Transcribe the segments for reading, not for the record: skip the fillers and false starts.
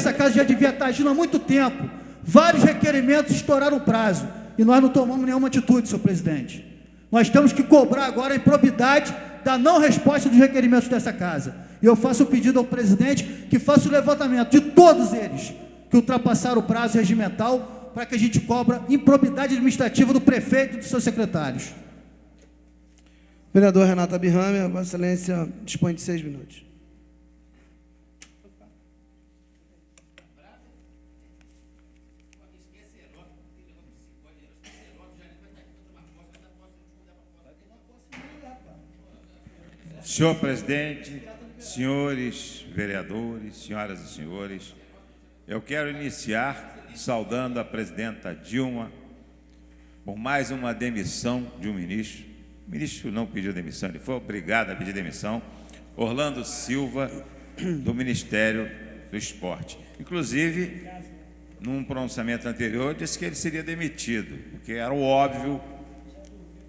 essa casa já devia estar agindo há muito tempo. Vários requerimentos estouraram o prazo e nós não tomamos nenhuma atitude, senhor presidente. Nós temos que cobrar agora a improbidade da não resposta dos requerimentos dessa casa. E eu faço o pedido ao presidente que faça o levantamento de todos eles que ultrapassaram o prazo regimental para que a gente cobra improbidade administrativa do prefeito e dos seus secretários. Vereador Renato Abirrame, Vossa Excelência dispõe de 6 minutos. Senhor presidente, senhores vereadores, senhoras e senhores, eu quero iniciar saudando a presidenta Dilma por mais uma demissão de um ministro. O ministro não pediu demissão, ele foi obrigado a pedir demissão. Orlando Silva, do Ministério do Esporte. Inclusive, num pronunciamento anterior, disse que ele seria demitido, porque era o óbvio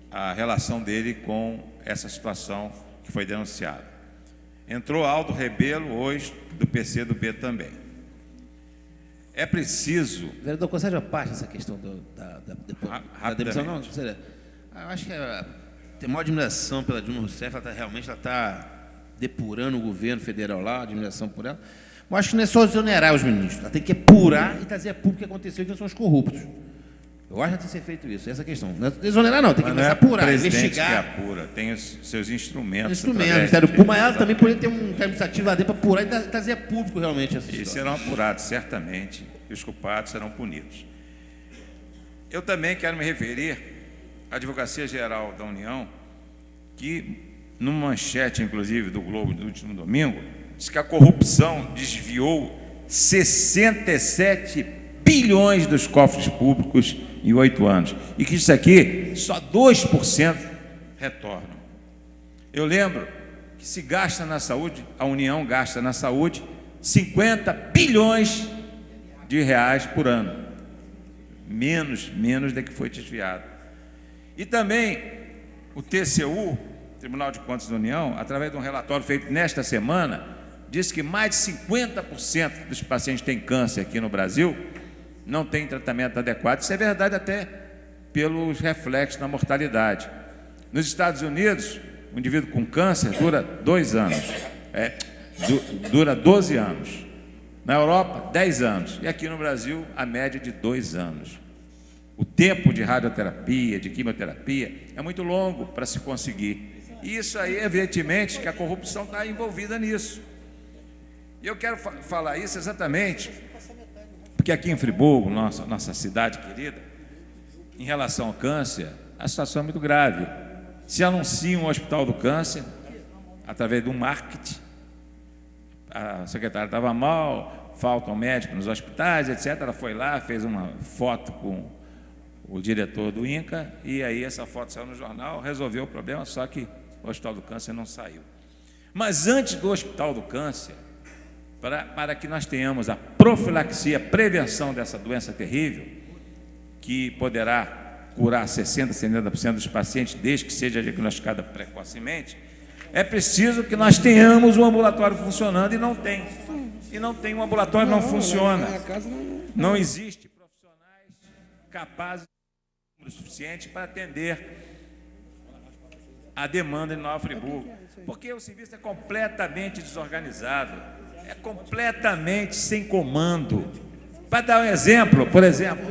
a relação dele com essa situação que foi denunciada. Entrou Aldo Rebelo, hoje, do PCdoB também. É preciso... Vereador, concede a parte essa questão da demissão? Não, eu acho que tem maior admiração pela Dilma Rousseff, realmente ela está depurando o governo federal lá, a admiração por ela. Eu acho que não é só exonerar os ministros, ela tem que apurar e trazer a público o que aconteceu e quem são os corruptos. Eu acho que tem que ser feito isso, essa questão. Não é exonerar, não, tem que começar a apurar, investigar. Que apura, tem os seus instrumentos. O Ministério Público, mas ela também poderia ter um administrativo lá dentro para apurar e trazer a público realmente essa história. E serão apurados, certamente, e os culpados serão punidos. Eu também quero me referir à Advocacia Geral da União, que, numa manchete, inclusive, do Globo do último domingo, diz que a corrupção desviou 67 bilhões dos cofres públicos em 8 anos. E que isso aqui, só 2% retornam. Eu lembro que se gasta na saúde, a União gasta na saúde 50 bilhões de reais por ano. Menos do que foi desviado. E também o TCU, Tribunal de Contas da União, através de um relatório feito nesta semana, disse que mais de 50% dos pacientes que têm câncer aqui no Brasil não tem tratamento adequado. Isso é verdade até pelos reflexos na mortalidade. Nos Estados Unidos, um indivíduo com câncer dura 2 anos, dura 12 anos. Na Europa, 10 anos. E aqui no Brasil, a média de 2 anos. O tempo de radioterapia, de quimioterapia, é muito longo para se conseguir. E isso aí, evidentemente, que a corrupção está envolvida nisso. E eu quero falar isso exatamente porque aqui em Friburgo, nossa cidade querida, em relação ao câncer, a situação é muito grave. Se anuncia um hospital do câncer, através de um marketing, a secretária estava mal, faltam médicos nos hospitais, etc. Ela foi lá, fez uma foto com o diretor do INCA, e aí essa foto saiu no jornal, resolveu o problema, só que o Hospital do Câncer não saiu. Mas antes do Hospital do Câncer, para que nós tenhamos a profilaxia, a prevenção dessa doença terrível, que poderá curar 60%, 70% dos pacientes, desde que seja diagnosticada precocemente, é preciso que nós tenhamos um ambulatório funcionando, e não tem. E não tem, um ambulatório não funciona. Não existe profissionais capazes o suficiente para atender a demanda em Nova Friburgo, porque o serviço é completamente desorganizado, é completamente sem comando. Para dar um exemplo, por exemplo,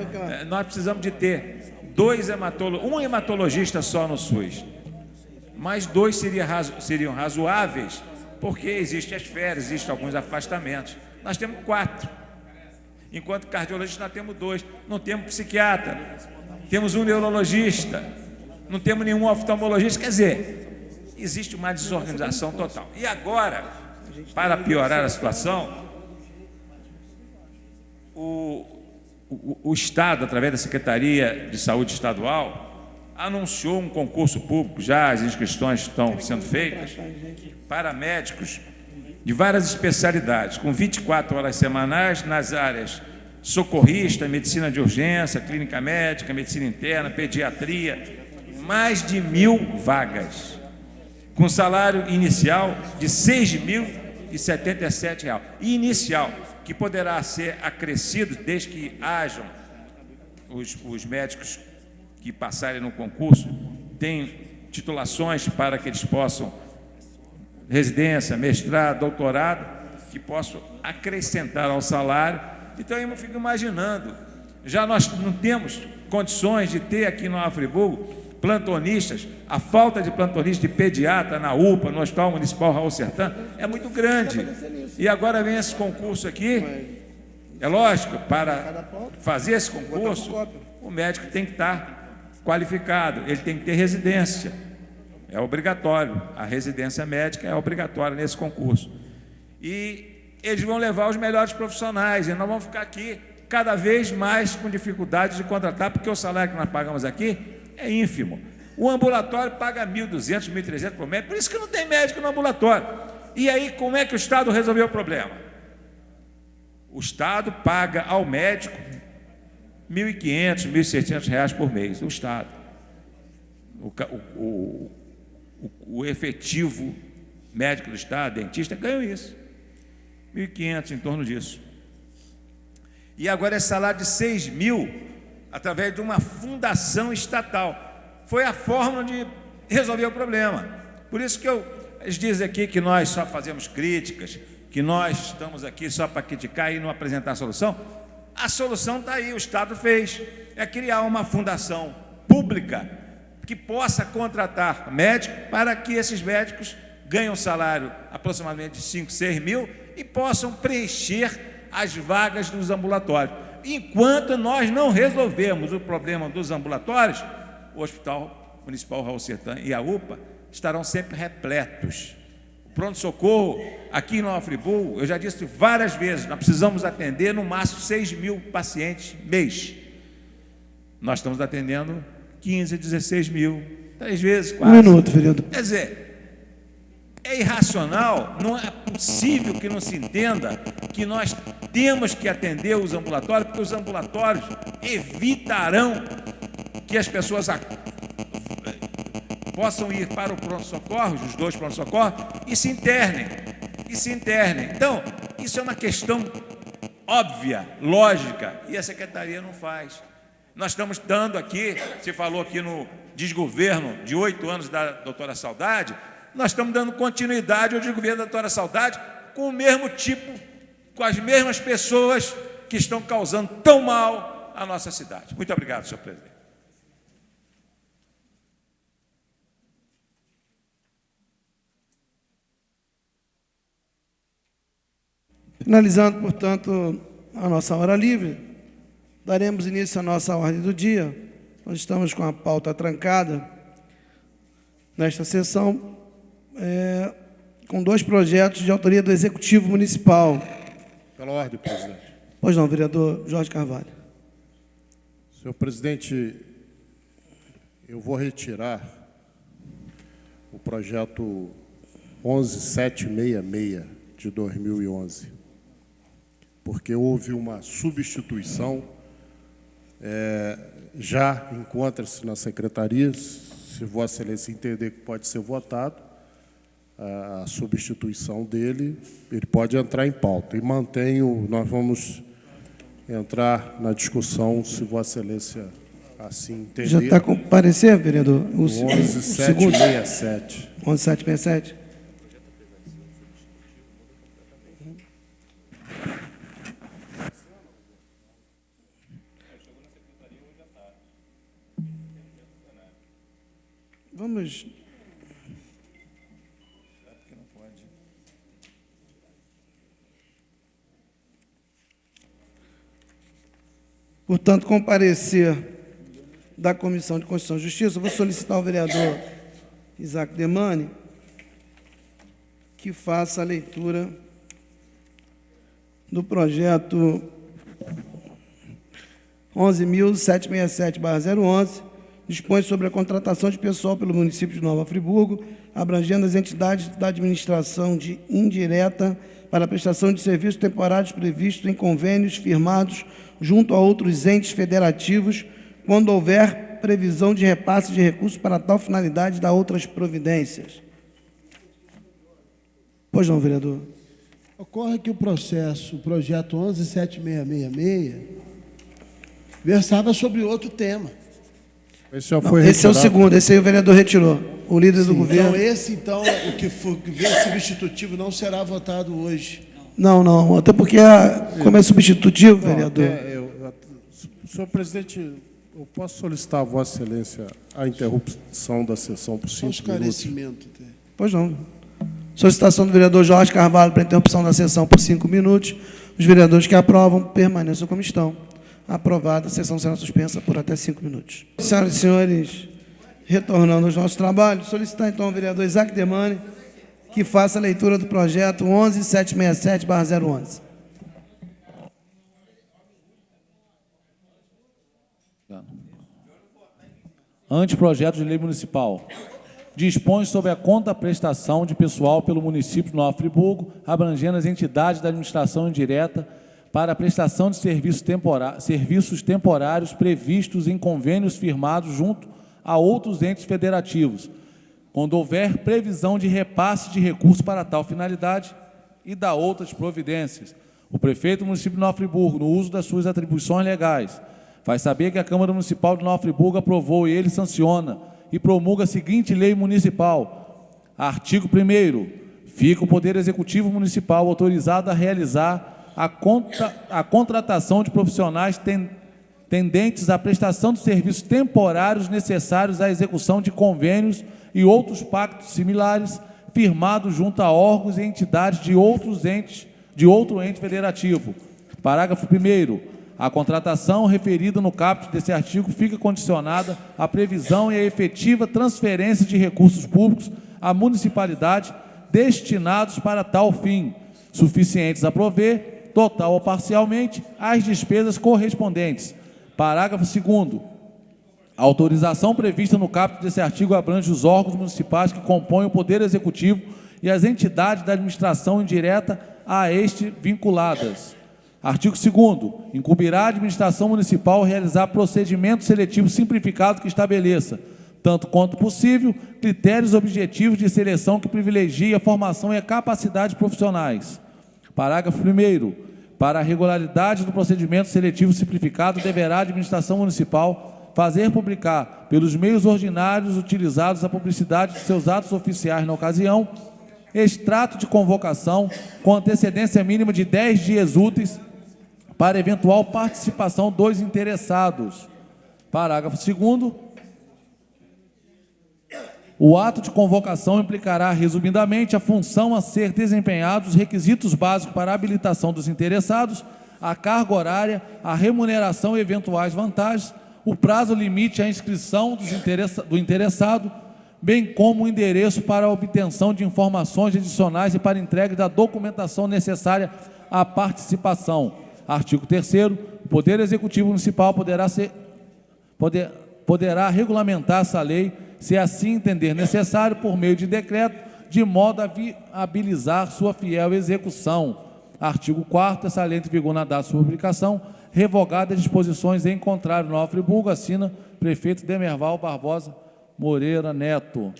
nós precisamos de ter um hematologista só no SUS, mas 2 seriam razoáveis, porque existem as férias, existem alguns afastamentos. Nós temos 4, enquanto cardiologista nós temos 2, não temos psiquiatra, temos um neurologista, não temos nenhum oftalmologista. Quer dizer, existe uma desorganização total. E agora, para piorar a situação, o Estado, através da Secretaria de Saúde Estadual, anunciou um concurso público, já as inscrições estão sendo feitas, para médicos de várias especialidades, com 24 horas semanais nas áreas socorrista, medicina de urgência, clínica médica, medicina interna, pediatria, mais de 1.000 vagas, com salário inicial de R$ R$ inicial, que poderá ser acrescido desde que hajam os médicos que passarem no concurso, têm titulações para que eles possam, residência, mestrado, doutorado, que possam acrescentar ao salário. Então, eu fico imaginando, já nós não temos condições de ter aqui no Nova Friburgo plantonistas, a falta de plantonistas de pediatra na UPA, no Hospital Municipal Raul Sertã, é muito grande. E agora vem esse concurso aqui, é lógico, para fazer esse concurso, o médico tem que estar qualificado, ele tem que ter residência, é obrigatório, a residência médica é obrigatória nesse concurso. E eles vão levar os melhores profissionais, e nós vamos ficar aqui cada vez mais com dificuldade de contratar, porque o salário que nós pagamos aqui é ínfimo. O ambulatório paga 1.200, 1.300 por médico, por isso que não tem médico no ambulatório. E aí, como é que o Estado resolveu o problema? O Estado paga ao médico R$ 1.500, R$ 1.600 por mês, o Estado. O efetivo médico do Estado, dentista, ganhou isso. R$ 1.500, em torno disso. E agora é salário de 6 mil, através de uma fundação estatal. Foi a forma de resolver o problema. Por isso que eles dizem aqui que nós só fazemos críticas, que nós estamos aqui só para criticar e não apresentar a solução. A solução está aí, o Estado fez. É criar uma fundação pública que possa contratar médicos para que esses médicos ganhem um salário aproximadamente de 5, 6 mil e possam preencher as vagas dos ambulatórios. Enquanto nós não resolvermos o problema dos ambulatórios, o Hospital Municipal Raul Sertã e a UPA estarão sempre repletos. O pronto-socorro, aqui em Nova Friburgo, eu já disse várias vezes, nós precisamos atender no máximo 6 mil pacientes mês. Nós estamos atendendo 15, 16 mil, 3 vezes quase. Um minuto, vereador. Quer dizer, é irracional, não é possível que não se entenda que nós temos que atender os ambulatórios, porque os ambulatórios evitarão que as pessoas possam ir para o pronto-socorro, os 2 pronto-socorros, e se internem. Então, isso é uma questão óbvia, lógica, e a Secretaria não faz. Nós estamos dando aqui, se falou aqui no desgoverno de 8 anos da doutora Saudade, nós estamos dando continuidade ao desgoverno da doutora Saudade com o mesmo tipo, com as mesmas pessoas que estão causando tão mal à nossa cidade. Muito obrigado, senhor presidente. Finalizando, portanto, a nossa hora livre, daremos início à nossa ordem do dia. Nós estamos com a pauta trancada nesta sessão, com 2 projetos de autoria do Executivo Municipal. Pela ordem, presidente. Pois não, vereador Jorge Carvalho. Senhor presidente, eu vou retirar o projeto 11766 de 2011, porque houve uma substituição, já encontra-se na secretaria, se Vossa Excelência entender que pode ser votado, a substituição dele, ele pode entrar em pauta. E mantenho, nós vamos entrar na discussão, se Vossa Excelência assim entender. Já está com parecer, vereador? O 11767. 11767. Vamos. Portanto, com parecer da Comissão de Constituição e Justiça, eu vou solicitar ao vereador Isaac Demani que faça a leitura do projeto 11.767/011, dispõe sobre a contratação de pessoal pelo município de Nova Friburgo, abrangendo as entidades da administração de indireta para a prestação de serviços temporários previstos em convênios firmados junto a outros entes federativos, quando houver previsão de repasse de recursos para tal finalidade da outras providências. Pois não, vereador. Ocorre que o projeto 11.7666, versava sobre outro tema. Esse já foi Esse é o retirado. segundo, esse aí o vereador retirou. O líder do governo. Então, o que veio substitutivo não será votado hoje. Não, até porque, como é substitutivo, vereador. Senhor presidente, eu posso solicitar a Vossa Excelência a interrupção da sessão por 5 minutos? Esclarecimento. Pois não. Solicitação do vereador Jorge Carvalho para interrupção da sessão por 5 minutos. Os vereadores que aprovam permaneçam como estão. Aprovada, a sessão será suspensa por até 5 minutos. Senhoras e senhores, retornando aos nossos trabalhos, solicitar então ao vereador Isaac Demane que faça a leitura do projeto 11.767/011. Anteprojeto de lei municipal. Dispõe sobre a contraprestação de pessoal pelo município de Nova Friburgo, abrangendo as entidades da administração indireta para a prestação de serviços temporários previstos em convênios firmados junto a outros entes federativos, quando houver previsão de repasse de recursos para tal finalidade e da outras providências. O prefeito do município de Nova Friburgo, no uso das suas atribuições legais, faz saber que a Câmara Municipal de Nova Friburgo aprovou e ele sanciona e promulga a seguinte lei municipal. Artigo 1º. Fica o Poder Executivo Municipal autorizado a realizar a contratação de profissionais tendentes à prestação de serviços temporários necessários à execução de convênios e outros pactos similares firmados junto a órgãos e entidades de outro ente federativo. Parágrafo 1º. A contratação referida no caput desse artigo fica condicionada à previsão e à efetiva transferência de recursos públicos à municipalidade destinados para tal fim, suficientes a prover, total ou parcialmente, as despesas correspondentes. Parágrafo 2º. A autorização prevista no caput desse artigo abrange os órgãos municipais que compõem o Poder Executivo e as entidades da administração indireta a este vinculadas. Artigo 2º. Incumbirá a administração municipal realizar procedimento seletivo simplificado que estabeleça, tanto quanto possível, critérios objetivos de seleção que privilegiem a formação e a capacidade profissionais. Parágrafo 1º. Para a regularidade do procedimento seletivo simplificado, deverá a administração municipal fazer publicar, pelos meios ordinários utilizados a publicidade de seus atos oficiais na ocasião, extrato de convocação com antecedência mínima de 10 dias úteis para eventual participação dos interessados. Parágrafo 2º. O ato de convocação implicará, resumidamente, a função a ser desempenhada, os requisitos básicos para a habilitação dos interessados, a carga horária, a remuneração e eventuais vantagens, o prazo limite à inscrição do interessado, bem como o endereço para a obtenção de informações adicionais e para entrega da documentação necessária à participação. Artigo 3º. O Poder Executivo Municipal poderá regulamentar essa lei, se assim entender necessário, por meio de decreto, de modo a viabilizar sua fiel execução. Artigo 4º. Essa lei entra em vigor na data de sua publicação, revogada as disposições em contrário. Nova Friburgo, assina prefeito Demerval Barbosa Moreira Neto.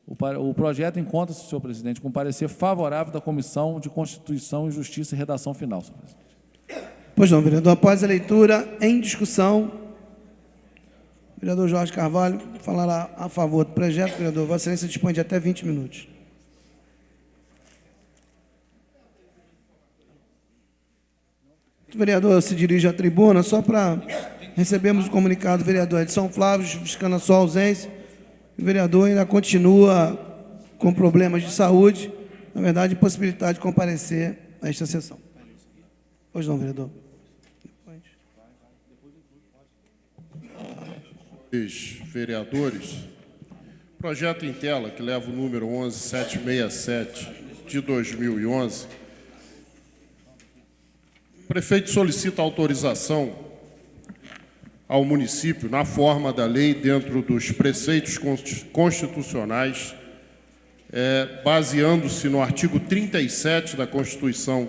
O projeto encontra-se, senhor presidente, com parecer favorável da Comissão de Constituição e Justiça e redação final, senhor presidente. Pois não, vereador. Após a leitura, em discussão, o vereador Jorge Carvalho falará a favor do projeto. Vereador, Vossa Excelência dispõe de até 20 minutos. O vereador se dirige à tribuna só para recebermos o comunicado do vereador Edson Flávio, justificando a sua ausência. O vereador ainda continua com problemas de saúde, na verdade, impossibilidade de comparecer a esta sessão. Pois não, vereador. Vereadores, projeto em tela, que leva o número 11767 de 2011, o prefeito solicita autorização ao município, na forma da lei, dentro dos preceitos constitucionais, baseando-se no artigo 37 da Constituição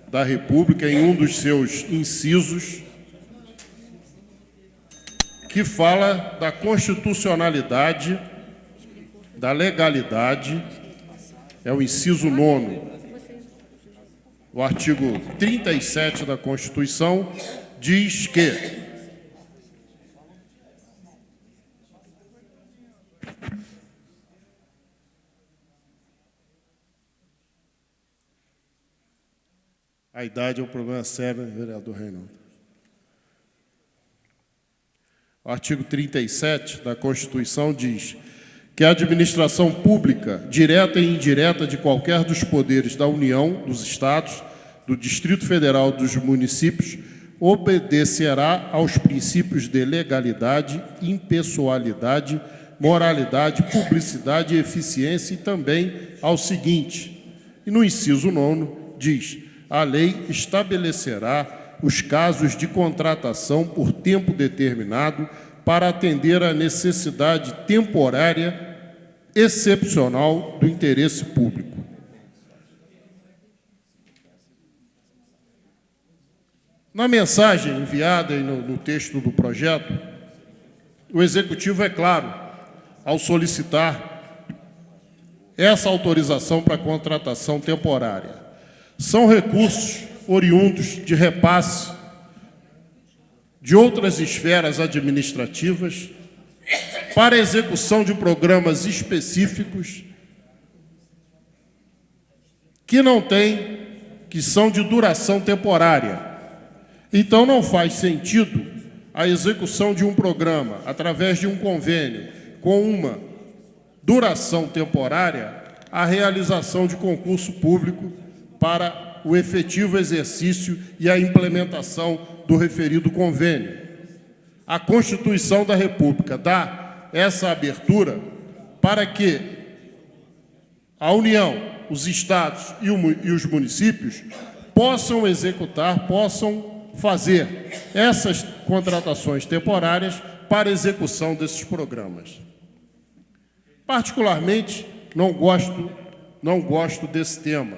da República, em um dos seus incisos, que fala da constitucionalidade, da legalidade, é o inciso 9º, O artigo 37 da Constituição diz que a idade é um problema sério, vereador Reinaldo. O artigo 37 da Constituição diz que a administração pública, direta e indireta de qualquer dos poderes da União, dos Estados, do Distrito Federal e dos municípios, obedecerá aos princípios de legalidade, impessoalidade, moralidade, publicidade e eficiência e também ao seguinte. E no inciso 9 diz: a lei estabelecerá os casos de contratação por tempo determinado para atender à necessidade temporária excepcional do interesse público. Na mensagem enviada e no texto do projeto, o Executivo é claro ao solicitar essa autorização para contratação temporária. São recursos oriundos de repasse de outras esferas administrativas para execução de programas específicos que são de duração temporária. Então, não faz sentido a execução de um programa através de um convênio com uma duração temporária, a realização de concurso público para o efetivo exercício e a implementação do referido convênio. A Constituição da República dá essa abertura para que a União, os Estados e os municípios possam executar, possam fazer essas contratações temporárias para execução desses programas. Particularmente, não gosto desse tema.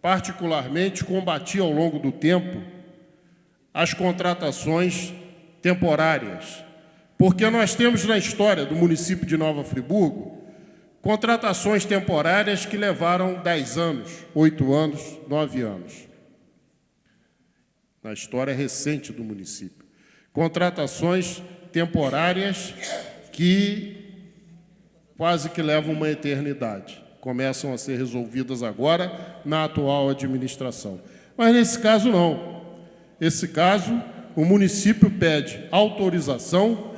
Particularmente, combati ao longo do tempo as contratações temporárias, porque nós temos na história do município de Nova Friburgo contratações temporárias que levaram 10 anos, 8 anos, 9 anos. Na história recente do município. Contratações temporárias que quase que levam uma eternidade. Começam a ser resolvidas agora na atual administração. Mas nesse caso não. Nesse caso, o município pede autorização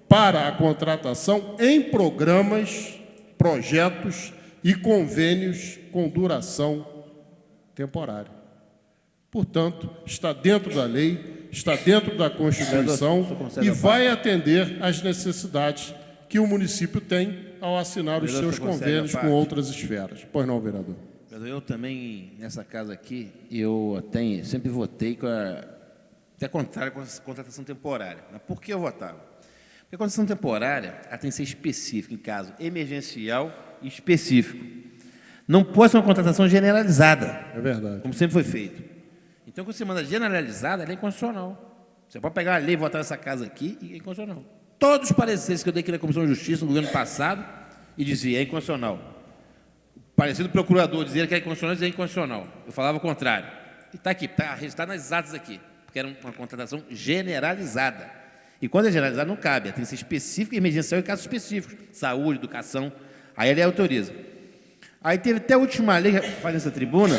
para a contratação em programas, projetos e convênios com duração temporária. Portanto, está dentro da lei, está dentro da Constituição e vai atender às necessidades que o município tem ao assinar os seus convênios com outras esferas. Pois não, vereador? Eu também, nessa casa aqui, eu sempre votei até contrário com a contratação temporária. Mas por que eu votava? Porque a contratação temporária ela tem que ser específica, em caso emergencial e específico. Não pode ser uma contratação generalizada. É verdade. Como sempre foi feito. Então, quando você manda generalizada, ela é inconstitucional. Você pode pegar a lei e votar nessa casa aqui e é inconstitucional. Todos os pareceres que eu dei aqui na Comissão de Justiça no governo passado e dizia, é inconstitucional. O parecer do procurador dizia que é inconstitucional e dizia inconstitucional. Eu falava o contrário. E está aqui, está registrado nas atas aqui, porque era uma contratação generalizada. E quando é generalizada, não cabe, tem que ser específico e emergencial em casos específicos. Saúde, educação, aí ele autoriza. Aí teve até a última lei que faz nessa tribuna,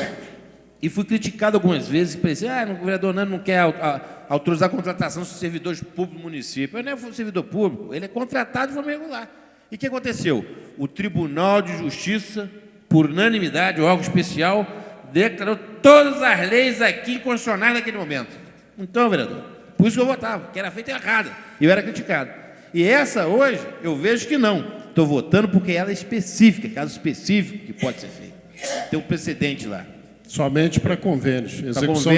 e fui criticado algumas vezes, e pensei, o vereador Nando não quer autorizar a contratação de servidores públicos do município. Ele não é servidor público, ele é contratado de forma regular. E o que aconteceu? O Tribunal de Justiça, por unanimidade, o órgão especial, declarou todas as leis aqui inconstitucionais naquele momento. Então, vereador, por isso que eu votava, que era feita errada, e eu era criticado. E essa, hoje, eu vejo que não. Estou votando porque ela é específica, caso específico que pode ser feito. Tem um precedente lá. Somente para convênios, execução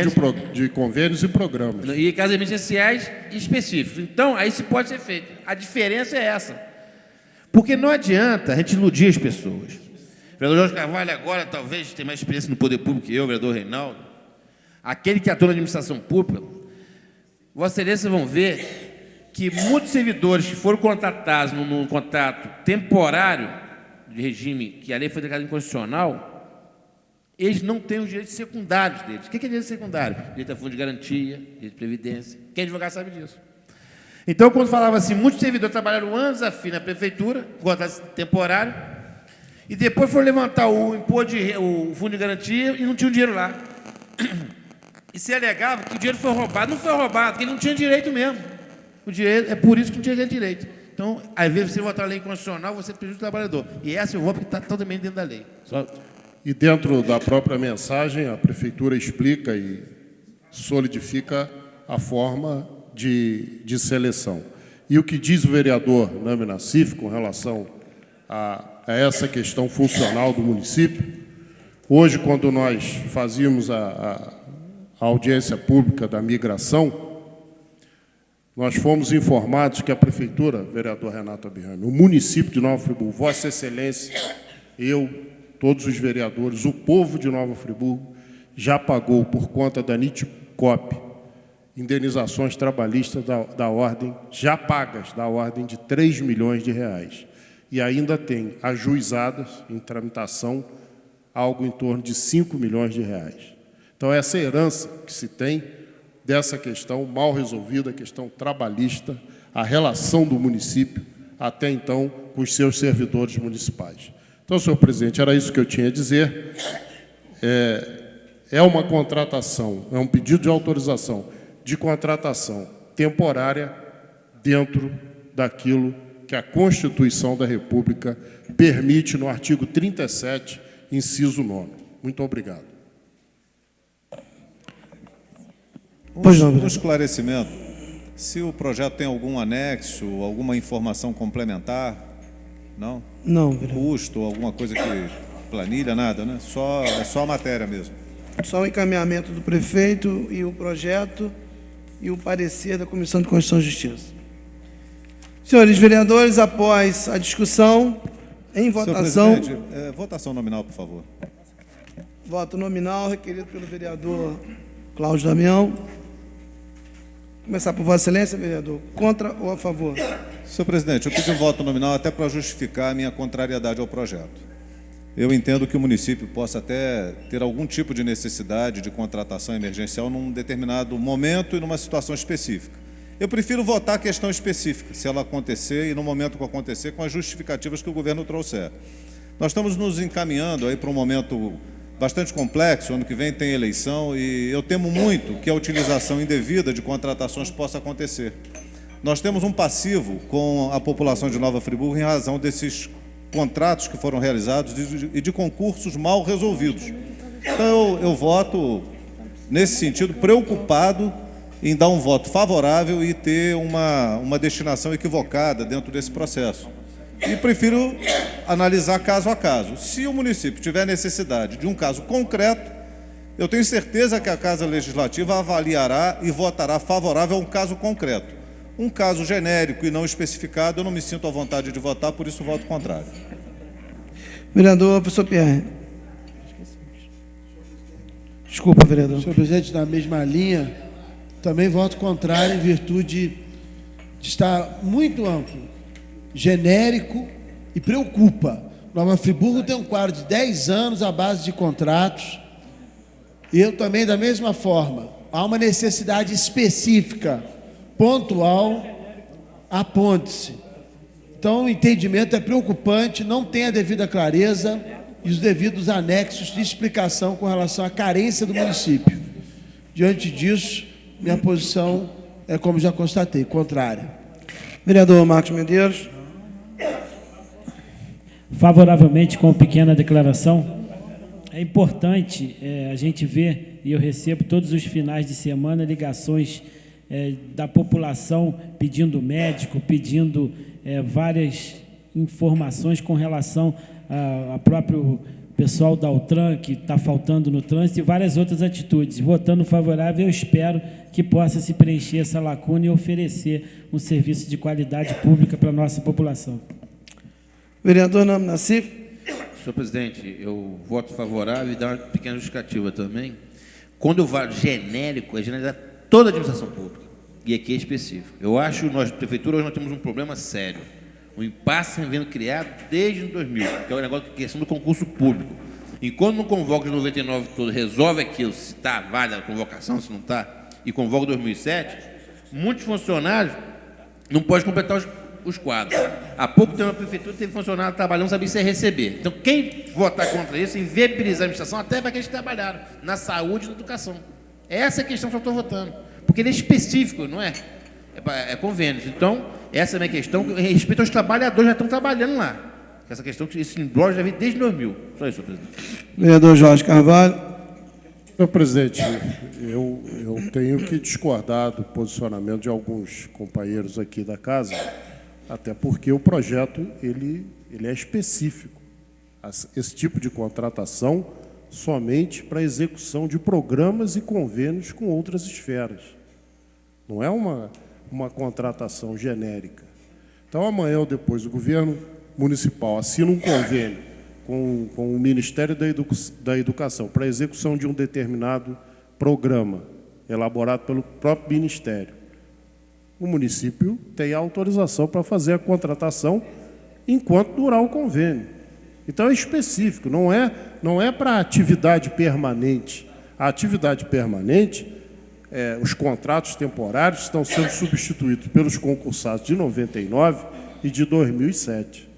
de convênios e programas. E casos emergenciais específicos. Então, aí se pode ser feito. A diferença é essa. Porque não adianta a gente iludir as pessoas. O vereador Jorge Carvalho agora talvez tenha mais experiência no poder público que eu, o vereador Reinaldo. Aquele que atua na administração pública, Vossa Excelência vão ver que muitos servidores que foram contratados num contrato temporário de regime, que a lei foi declarada inconstitucional, eles não têm os direitos secundários deles. O que é direito secundário? Direito a fundo de garantia, direito de previdência. Quem é advogado sabe disso. Então, quando falava assim, muitos servidores trabalharam anos a fim na prefeitura, contrato temporário, e depois foram levantar o fundo de garantia e não tinha o dinheiro lá. E se alegava que o dinheiro foi roubado. Não foi roubado, porque ele não tinha direito mesmo. O direito, é por isso que não tinha direito. Então, às vezes, você votar a lei constitucional, você prejudica o trabalhador. E essa eu vou porque está totalmente dentro da lei. E dentro da própria mensagem, a Prefeitura explica e solidifica a forma de seleção. E o que diz o vereador Nami Nassif com relação a essa questão funcional do município, hoje, quando nós fazíamos a audiência pública da migração, nós fomos informados que a Prefeitura, vereador Renato Abirrame, o município de Nova Friburgo, Vossa Excelência, eu, todos os vereadores, o povo de Nova Friburgo, já pagou, por conta da Nitcop, indenizações trabalhistas da ordem, já pagas, da ordem de 3 milhões de reais. E ainda tem ajuizadas, em tramitação, algo em torno de 5 milhões de reais. Então, essa herança que se tem dessa questão mal resolvida, a questão trabalhista, a relação do município, até então, com os seus servidores municipais. Então, senhor presidente, era isso que eu tinha a dizer. É uma contratação, é um pedido de autorização de contratação temporária dentro daquilo que a Constituição da República permite no artigo 37, inciso 9. Muito obrigado. Um esclarecimento. Se o projeto tem algum anexo, alguma informação complementar, não? Não, vereador. Custo, alguma coisa que planilha, nada, né? É só a matéria mesmo. Só o encaminhamento do prefeito e o projeto e o parecer da Comissão de Constituição e Justiça. Senhores vereadores, após a discussão, em votação... Senhor presidente, votação nominal, por favor. Voto nominal requerido pelo vereador Cláudio Damião. Começar por Vossa Excelência, vereador. Contra ou a favor? Senhor presidente, eu pedi um voto nominal até para justificar a minha contrariedade ao projeto. Eu entendo que o município possa até ter algum tipo de necessidade de contratação emergencial num determinado momento e numa situação específica. Eu prefiro votar a questão específica, se ela acontecer e no momento que acontecer, com as justificativas que o governo trouxer. Nós estamos nos encaminhando aí para um momento bastante complexo, ano que vem tem eleição e eu temo muito que a utilização indevida de contratações possa acontecer. Nós temos um passivo com a população de Nova Friburgo em razão desses contratos que foram realizados e de concursos mal resolvidos. Então, eu voto, nesse sentido, preocupado em dar um voto favorável e ter uma destinação equivocada dentro desse processo. E prefiro analisar caso a caso. Se o município tiver necessidade de um caso concreto, eu tenho certeza que a Casa Legislativa avaliará e votará favorável a um caso concreto. Um caso genérico e não especificado, eu não me sinto à vontade de votar, por isso voto contrário. Vereador, professor Pierre. Desculpa, vereador. Senhor presidente, na mesma linha, também voto contrário em virtude de estar muito amplo, genérico e preocupa. Nova Friburgo tem um quadro de 10 anos à base de contratos. Eu também, da mesma forma, há uma necessidade específica, pontual, aponte-se. Então, o entendimento é preocupante, não tem a devida clareza e os devidos anexos de explicação com relação à carência do município. Diante disso, minha posição é, como já constatei, contrária. Vereador Marcos Medeiros. Favoravelmente, com pequena declaração. É importante a gente ver, e eu recebo todos os finais de semana ligações da população pedindo médico, pedindo várias informações com relação ao próprio pessoal da Altran, que está faltando no trânsito, e várias outras atitudes. Votando favorável, eu espero que possa se preencher essa lacuna e oferecer um serviço de qualidade pública para a nossa população. Vereador Nami Nassif. Senhor presidente, eu voto favorável e dar uma pequena justificativa também. Quando eu falo genérico, é generalizar toda a administração pública, e aqui é específico. Eu acho que nós, prefeitura, hoje nós temos um problema sério. O impasse vem sendo criado desde 2000, que é o negócio da questão do concurso público. Enquanto não convoca os 99 todos, resolve aquilo, se está válida a convocação, se não está, e convoca 2007, muitos funcionários não podem completar os quadros. Há pouco tempo a prefeitura teve funcionário trabalhando, não sabia se ia receber. Então, quem votar contra isso, inviabilizar a administração, até para aqueles que trabalharam na saúde e na educação. Essa é a questão que eu estou votando. Porque ele é específico, não é? É convênios. Então, essa é a minha questão. Em respeito aos trabalhadores, já estão trabalhando lá. Essa questão que esse imbróglio já vem desde 2000. Só isso, senhor presidente. Vereador Jorge Carvalho. Senhor presidente, eu tenho que discordar do posicionamento de alguns companheiros aqui da casa, até porque o projeto ele é específico. Esse tipo de contratação somente para execução de programas e convênios com outras esferas. Não é uma contratação genérica. Então, amanhã ou depois, o governo municipal assina um convênio com o Ministério da Educação para a execução de um determinado programa elaborado pelo próprio Ministério. O município tem a autorização para fazer a contratação enquanto durar o convênio. Então, é específico, não é para atividade permanente. A atividade permanente, os contratos temporários estão sendo substituídos pelos concursados de 99 e de 2007.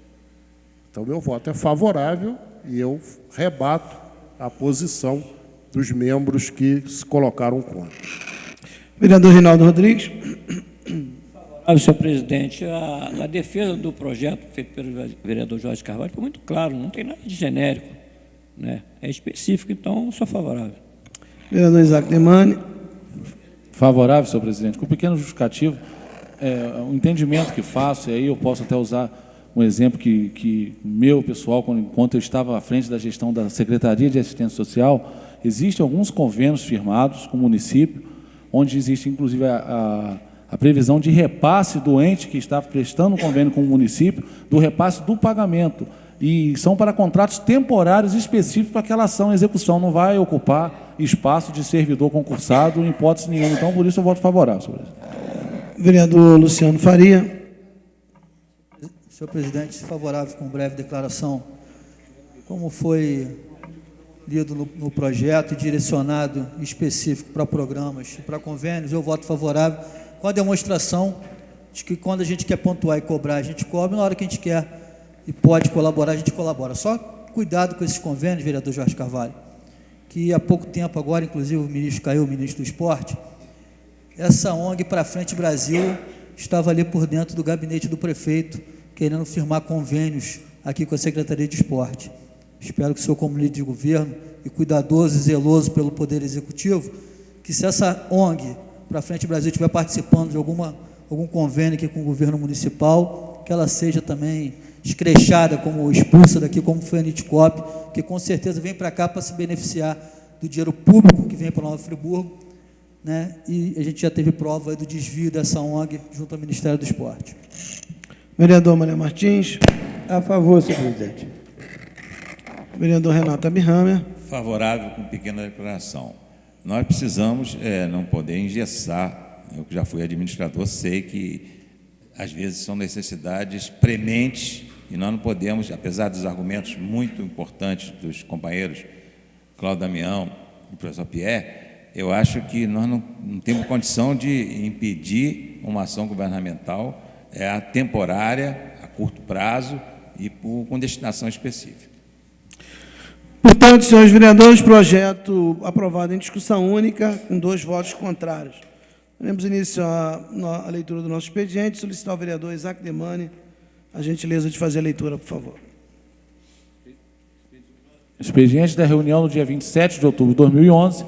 Então, meu voto é favorável e eu rebato a posição dos membros que se colocaram contra. Vereador Reinaldo Rodrigues. Senhor presidente, a defesa do projeto feito pelo vereador Jorge Carvalho foi muito claro, não tem nada de genérico, né? É específico, então sou favorável. Vereador Isaac Demani. Favorável, senhor presidente. Com um pequeno justificativo, o entendimento que faço, e aí eu posso até usar um exemplo que meu pessoal, enquanto eu estava à frente da gestão da Secretaria de Assistência Social, existem alguns convênios firmados com o município, onde existe, inclusive, a previsão de repasse do ente que está prestando um convênio com o município, do repasse do pagamento. E são para contratos temporários específicos para aquela ação e execução. Não vai ocupar espaço de servidor concursado em hipótese nenhuma. Então, por isso, eu voto favorável, senhor presidente. Vereador Luciano Faria. Senhor presidente, favorável com breve declaração. Como foi lido no projeto e direcionado específico para programas e para convênios, eu voto favorável com a demonstração de que quando a gente quer pontuar e cobrar, a gente cobra, na hora que a gente quer e pode colaborar, a gente colabora. Só cuidado com esses convênios, vereador Jorge Carvalho, que há pouco tempo agora, inclusive o ministro caiu, o ministro do Esporte, essa ONG Pra Frente Brasil estava ali por dentro do gabinete do prefeito, querendo firmar convênios aqui com a Secretaria de Esporte. Espero que o senhor, como líder de governo e cuidadoso e zeloso pelo Poder Executivo, que se essa ONG Pra Frente Brasil estiver participando de algum convênio aqui com o governo municipal, que ela seja também escrechada, como expulsa daqui, como foi a Nitcop, que com certeza vem para cá para se beneficiar do dinheiro público que vem para Nova Friburgo, né? E a gente já teve prova do desvio dessa ONG junto ao Ministério do Esporte. Vereador Maria Martins. A favor, senhor presidente. Vereador Renato Abirramer. Favorável com pequena declaração. Nós precisamos não poder engessar. Eu que já fui administrador, sei que às vezes são necessidades prementes e nós não podemos, apesar dos argumentos muito importantes dos companheiros Cláudio Damião e o professor Pierre, eu acho que nós não temos condição de impedir uma ação governamental temporária, a curto prazo e com destinação específica. Portanto, senhores vereadores, projeto aprovado em discussão única, com 2 votos contrários. Vamos iniciar a leitura do nosso expediente. Solicitar ao vereador Isaac Demani a gentileza de fazer a leitura, por favor. Expediente da reunião no dia 27 de outubro de 2011,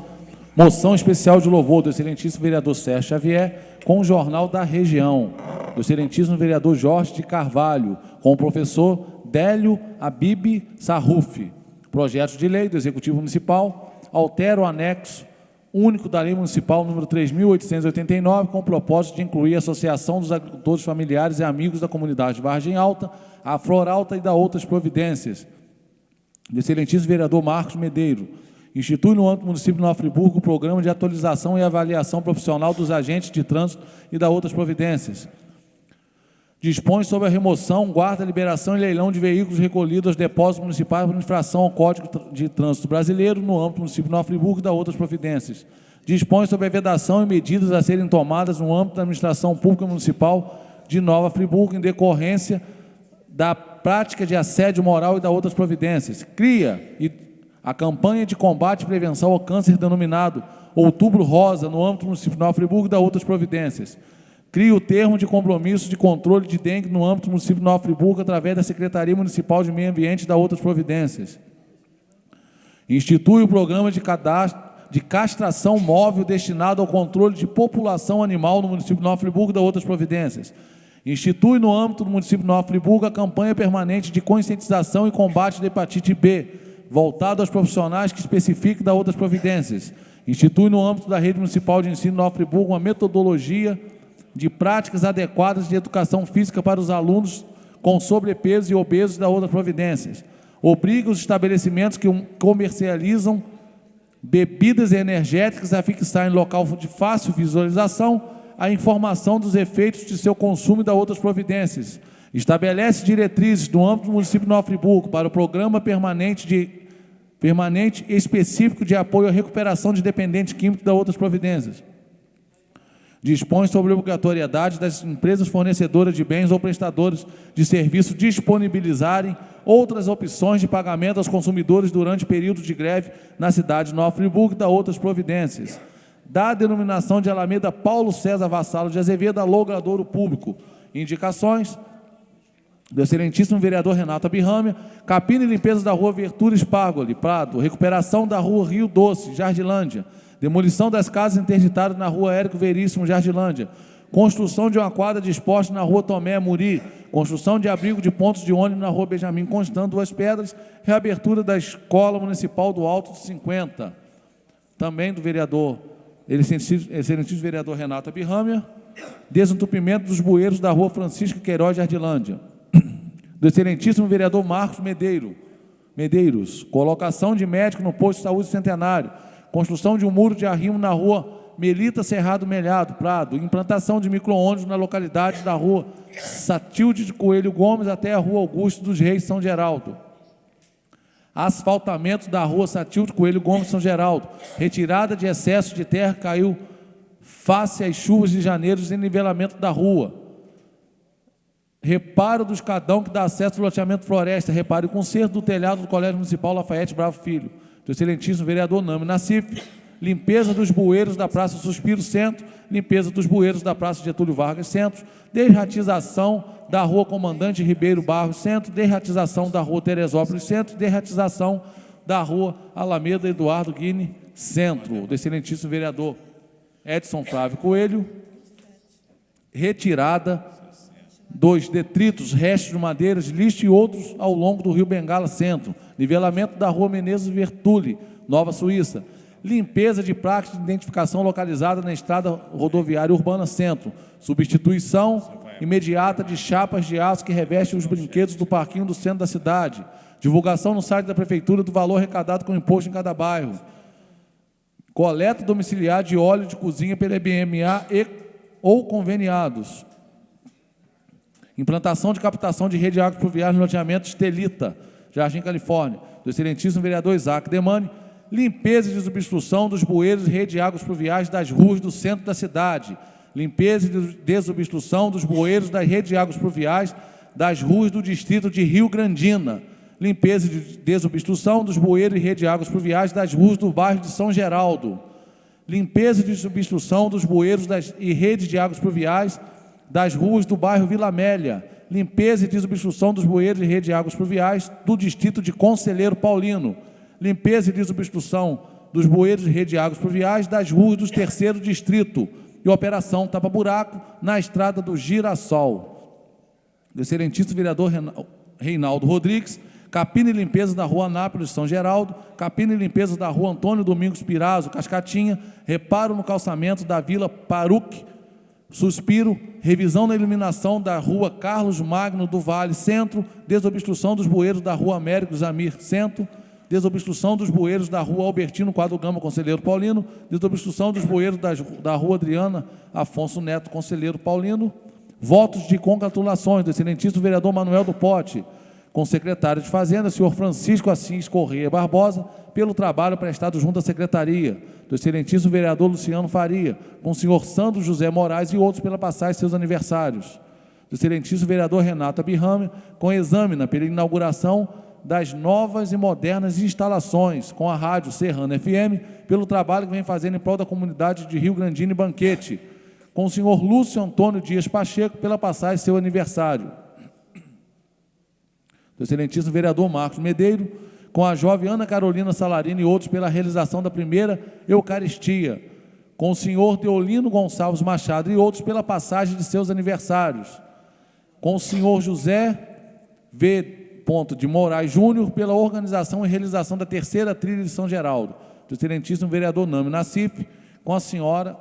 moção especial de louvor do excelentíssimo vereador Sérgio Xavier com o Jornal da Região, do excelentíssimo vereador Jorge de Carvalho, com o professor Délio Abib Sarruf. Projeto de lei do Executivo Municipal altera o anexo único da Lei Municipal número 3.889, com o propósito de incluir a Associação dos Agricultores Familiares e Amigos da Comunidade de Vargem Alta, a Floralta e da outras providências. Do excelentíssimo vereador Marcos Medeiro. Institui no âmbito do município de Nova Friburgo o programa de atualização e avaliação profissional dos agentes de trânsito e da outras providências. dispõe sobre a remoção, guarda, liberação e leilão de veículos recolhidos aos depósitos municipais por infração ao Código de Trânsito Brasileiro no âmbito do município de Nova Friburgo e da outras providências. Dispõe sobre a vedação e medidas a serem tomadas no âmbito da administração pública municipal de Nova Friburgo em decorrência da prática de assédio moral e da outras providências. Cria a campanha de combate e prevenção ao câncer denominado Outubro Rosa no âmbito do município de Nova Friburgo e da outras providências. Cria o termo de compromisso de controle de dengue no âmbito do município de Nova Friburgo através da Secretaria Municipal de Meio Ambiente e da outras providências. Institui o programa de castração móvel destinado ao controle de população animal no município de Nova Friburgo e da outras providências. Institui no âmbito do município de Nova Friburgo a campanha permanente de conscientização e combate da hepatite B, voltado aos profissionais que especifiquem da outras providências. Institui no âmbito da rede municipal de ensino de Nova Friburgo uma metodologia de práticas adequadas de educação física para os alunos com sobrepeso e obesos da outras providências. Obriga os estabelecimentos que comercializam bebidas energéticas a fixar em local de fácil visualização a informação dos efeitos de seu consumo e da outras providências. Estabelece diretrizes no âmbito do município de Nova Friburgo para o programa permanente e específico de apoio à recuperação de dependentes químicos e da outras providências. Dispõe sobre a obrigatoriedade das empresas fornecedoras de bens ou prestadores de serviço disponibilizarem outras opções de pagamento aos consumidores durante períodos de greve na cidade de Nova Friburgo e da outras providências. Dá a denominação de Alameda Paulo César Vassalo de Azevedo a logradouro público. Indicações do excelentíssimo vereador Renato Abirrâmia: capina e limpeza da rua Vertures Párgoli, Prado, recuperação da rua Rio Doce, Jardilândia, demolição das casas interditadas na rua Érico Veríssimo, Jardilândia, construção de uma quadra de esporte na rua Tomé Muri, construção de abrigo de pontos de ônibus na rua Benjamin Constant, Duas Pedras, reabertura da Escola Municipal do Alto de 50. Também do vereador, excelentíssimo vereador Renato Abirrâmia: desentupimento dos bueiros da rua Francisco Queiroz, Jardilândia. Do excelentíssimo vereador Marcos Medeiros: colocação de médico no posto de saúde Centenário, construção de um muro de arrimo na rua Melita Cerrado Melhado, Prado, implantação de micro-ônibus na localidade da rua Satilde de Coelho Gomes até a rua Augusto dos Reis, São Geraldo. Asfaltamento da rua Satilde de Coelho Gomes, São Geraldo, retirada de excesso de terra que caiu face às chuvas de janeiro e nivelamento da rua. Reparo do escadão que dá acesso ao loteamento Floresta, reparo e conserto do telhado do Colégio Municipal Lafayette Bravo Filho. Do excelentíssimo vereador Nami Nassif: limpeza dos bueiros da Praça Suspiro Centro, limpeza dos bueiros da Praça Getúlio Vargas Centro, derratização da rua Comandante Ribeiro Barros Centro, derratização da rua Teresópolis Centro, derratização da rua Alameda Eduardo Guine Centro. Do excelentíssimo vereador Edson Flávio Coelho: retirada dos detritos, restos de madeiras, lixo e outros ao longo do rio Bengala Centro, nivelamento da rua Menezes Vertuli, Nova Suíça, limpeza de placas de identificação localizada na estrada rodoviária urbana Centro, substituição imediata de chapas de aço que revestem os brinquedos do parquinho do centro da cidade, divulgação no site da prefeitura do valor arrecadado com imposto em cada bairro, coleta domiciliar de óleo de cozinha pela EBMA ou conveniados, implantação de captação de rede de água pluvial no loteamento Estelita, Jardim Califórnia. Do excelentíssimo vereador Isaac Demani: limpeza e desobstrução dos bueiros e rede de águas pluviais das ruas do centro da cidade, limpeza e desobstrução dos bueiros da rede de águas pluviais das ruas do distrito de Rio Grandina, limpeza e desobstrução dos bueiros e rede de águas pluviais das ruas do bairro de São Geraldo, limpeza e desobstrução dos bueiros e rede de águas pluviais das ruas do bairro Vila Amélia, limpeza e desobstrução dos bueiros e rede de águas pluviais do distrito de Conselheiro Paulino, limpeza e desobstrução dos bueiros e rede de águas pluviais das ruas do terceiro distrito e operação tapa-buraco na estrada do Girassol. Do excelentíssimo vereador Reinaldo Rodrigues: capina e limpeza da rua Anápolis São Geraldo, capina e limpeza da rua Antônio Domingos Pirazo, Cascatinha, reparo no calçamento da Vila Paruque, Suspiro, revisão na iluminação da rua Carlos Magno do Vale Centro, desobstrução dos bueiros da rua Américo Zamir Centro, desobstrução dos bueiros da rua Albertino Quadro Gama, Conselheiro Paulino, desobstrução dos bueiros da rua Adriana Afonso Neto, Conselheiro Paulino, Votos de congratulações do excelentíssimo vereador Manuel do Pote, com o secretário de Fazenda, senhor Francisco Assis Corrêa Barbosa, pelo trabalho prestado junto à secretaria, do excelentíssimo vereador Luciano Faria, com o senhor Sandro José Moraes e outros pela passagem de seus aniversários, do excelentíssimo vereador Renato Abirrame, com exame pela inauguração das novas e modernas instalações, com a rádio Serrano FM, pelo trabalho que vem fazendo em prol da comunidade de Rio Grandino e Banquete, com o senhor Lúcio Antônio Dias Pacheco, pela passagem de seu aniversário, do excelentíssimo vereador Marcos Medeiro, com a jovem Ana Carolina Salarino e outros pela realização da primeira Eucaristia, com o senhor Deolino Gonçalves Machado e outros pela passagem de seus aniversários, com o senhor José V. de Moraes Júnior, pela organização e realização da terceira trilha de São Geraldo, do excelentíssimo vereador Nami Nassif, com a senhora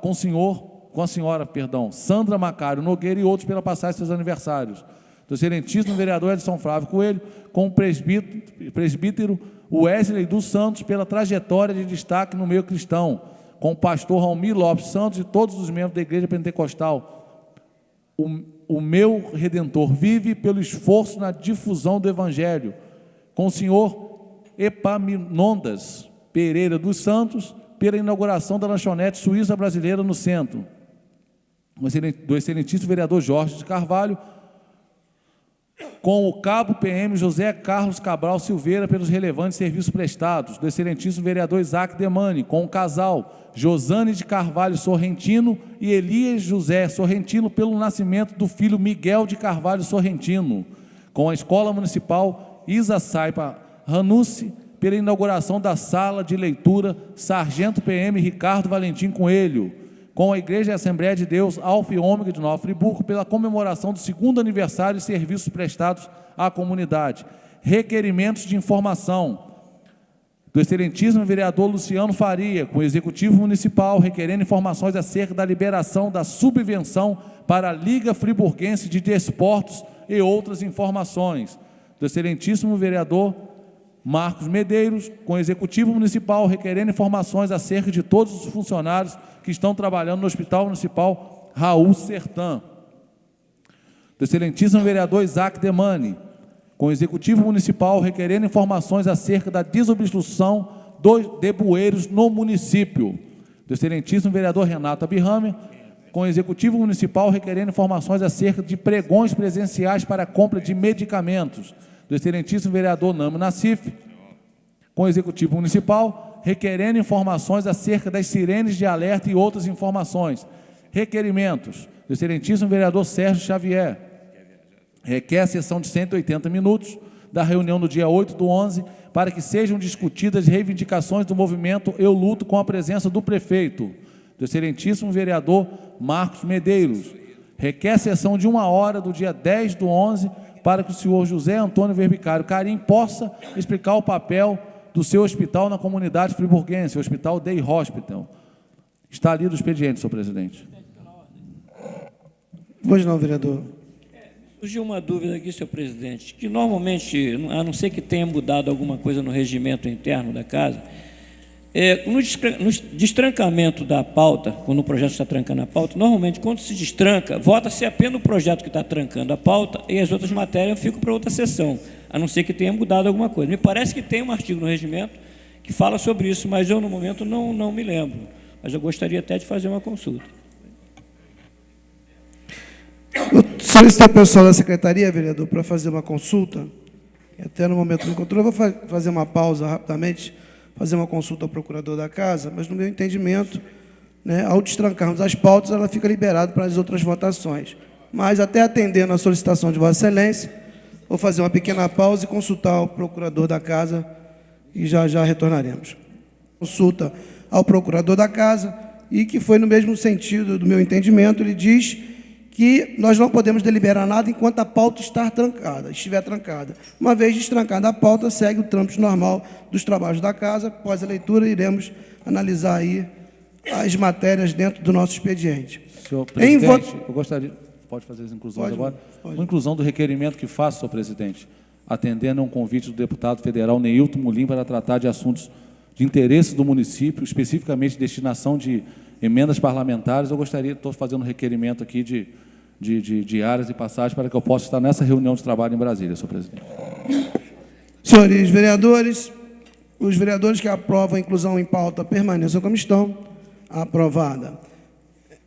Sandra Macário Nogueira e outros pela passagem de seus aniversários, do excelentíssimo vereador Edson Flávio Coelho, com o presbítero Wesley dos Santos, pela trajetória de destaque no meio cristão, com o pastor Raulmir Lopes Santos e todos os membros da Igreja Pentecostal. O meu Redentor vive, pelo esforço na difusão do Evangelho, com o senhor Epaminondas Pereira dos Santos, pela inauguração da lanchonete Suíça Brasileira no centro, do excelentíssimo vereador Jorge de Carvalho, com o cabo PM José Carlos Cabral Silveira, pelos relevantes serviços prestados, do excelentíssimo vereador Isaac Demani, com o casal Josane de Carvalho Sorrentino e Elias José Sorrentino, pelo nascimento do filho Miguel de Carvalho Sorrentino, com a Escola Municipal Isa Saipa Ranucci, pela inauguração da sala de leitura Sargento PM Ricardo Valentim Coelho, com a Igreja e Assembleia de Deus Alfa e Ômega de Nova Friburgo, pela comemoração do 2º aniversário e serviços prestados à comunidade. Requerimentos de informação do excelentíssimo vereador Luciano Faria, com o Executivo Municipal, requerendo informações acerca da liberação da subvenção para a Liga Friburguense de Desportos e outras informações. Do excelentíssimo vereador Marcos Medeiros, com o Executivo Municipal, requerendo informações acerca de todos os funcionários que estão trabalhando no Hospital Municipal Raul Sertã. Do excelentíssimo vereador Isaac Demani, com o Executivo Municipal, requerendo informações acerca da desobstrução de bueiros no município. Do excelentíssimo vereador Renato Abirrame, com o Executivo Municipal, requerendo informações acerca de pregões presenciais para a compra de medicamentos. Do excelentíssimo vereador Nami Nassif, com o Executivo Municipal, requerendo informações acerca das sirenes de alerta e outras informações. Requerimentos do excelentíssimo vereador Sérgio Xavier, requer a sessão de 180 minutos da reunião do dia 8/11, para que sejam discutidas reivindicações do movimento Eu Luto, com a presença do prefeito. Do excelentíssimo vereador Marcos Medeiros, requer a sessão de 1 hora do dia 10/11, para que o senhor José Antônio Verbicário Carim possa explicar o papel do seu hospital na comunidade friburguense, o Hospital Day Hospital. Está lido o expediente, senhor presidente. Pois não, vereador. Surgiu uma dúvida aqui, senhor presidente, que normalmente, a não ser que tenha mudado alguma coisa no regimento interno da casa, no destrancamento da pauta, quando o projeto está trancando a pauta, normalmente, quando se destranca, vota-se apenas o projeto que está trancando a pauta e as outras matérias ficam para outra sessão, a não ser que tenha mudado alguma coisa. Me parece que tem um artigo no regimento que fala sobre isso, mas eu, no momento, não me lembro. Mas eu gostaria até de fazer uma consulta. Solicitei o pessoal da secretaria, vereador, para fazer uma consulta. Até no momento do controle, eu vou fazer uma pausa rapidamente, fazer uma consulta ao procurador da casa, mas no meu entendimento, né, ao destrancarmos as pautas, ela fica liberada para as outras votações. Mas, até atendendo a solicitação de Vossa Excelência, vou fazer uma pequena pausa e consultar o procurador da casa e já retornaremos. Consulta ao procurador da casa e que foi no mesmo sentido do meu entendimento, ele diz que nós não podemos deliberar nada enquanto a pauta estiver trancada. Uma vez destrancada a pauta, segue o trâmite normal dos trabalhos da casa. Após a leitura, iremos analisar aí as matérias dentro do nosso expediente. Senhor presidente, eu gostaria... Pode fazer as inclusões agora? Pode. Uma inclusão do requerimento que faço, senhor presidente, atendendo a um convite do deputado federal Neilton Mulim para tratar de assuntos de interesse do município, especificamente destinação de emendas parlamentares. Eu gostaria, estou fazendo um requerimento aqui de de diárias e passagens para que eu possa estar nessa reunião de trabalho em Brasília, senhor presidente. Senhores vereadores, os vereadores que aprovam a inclusão em pauta permaneçam como estão. Aprovada.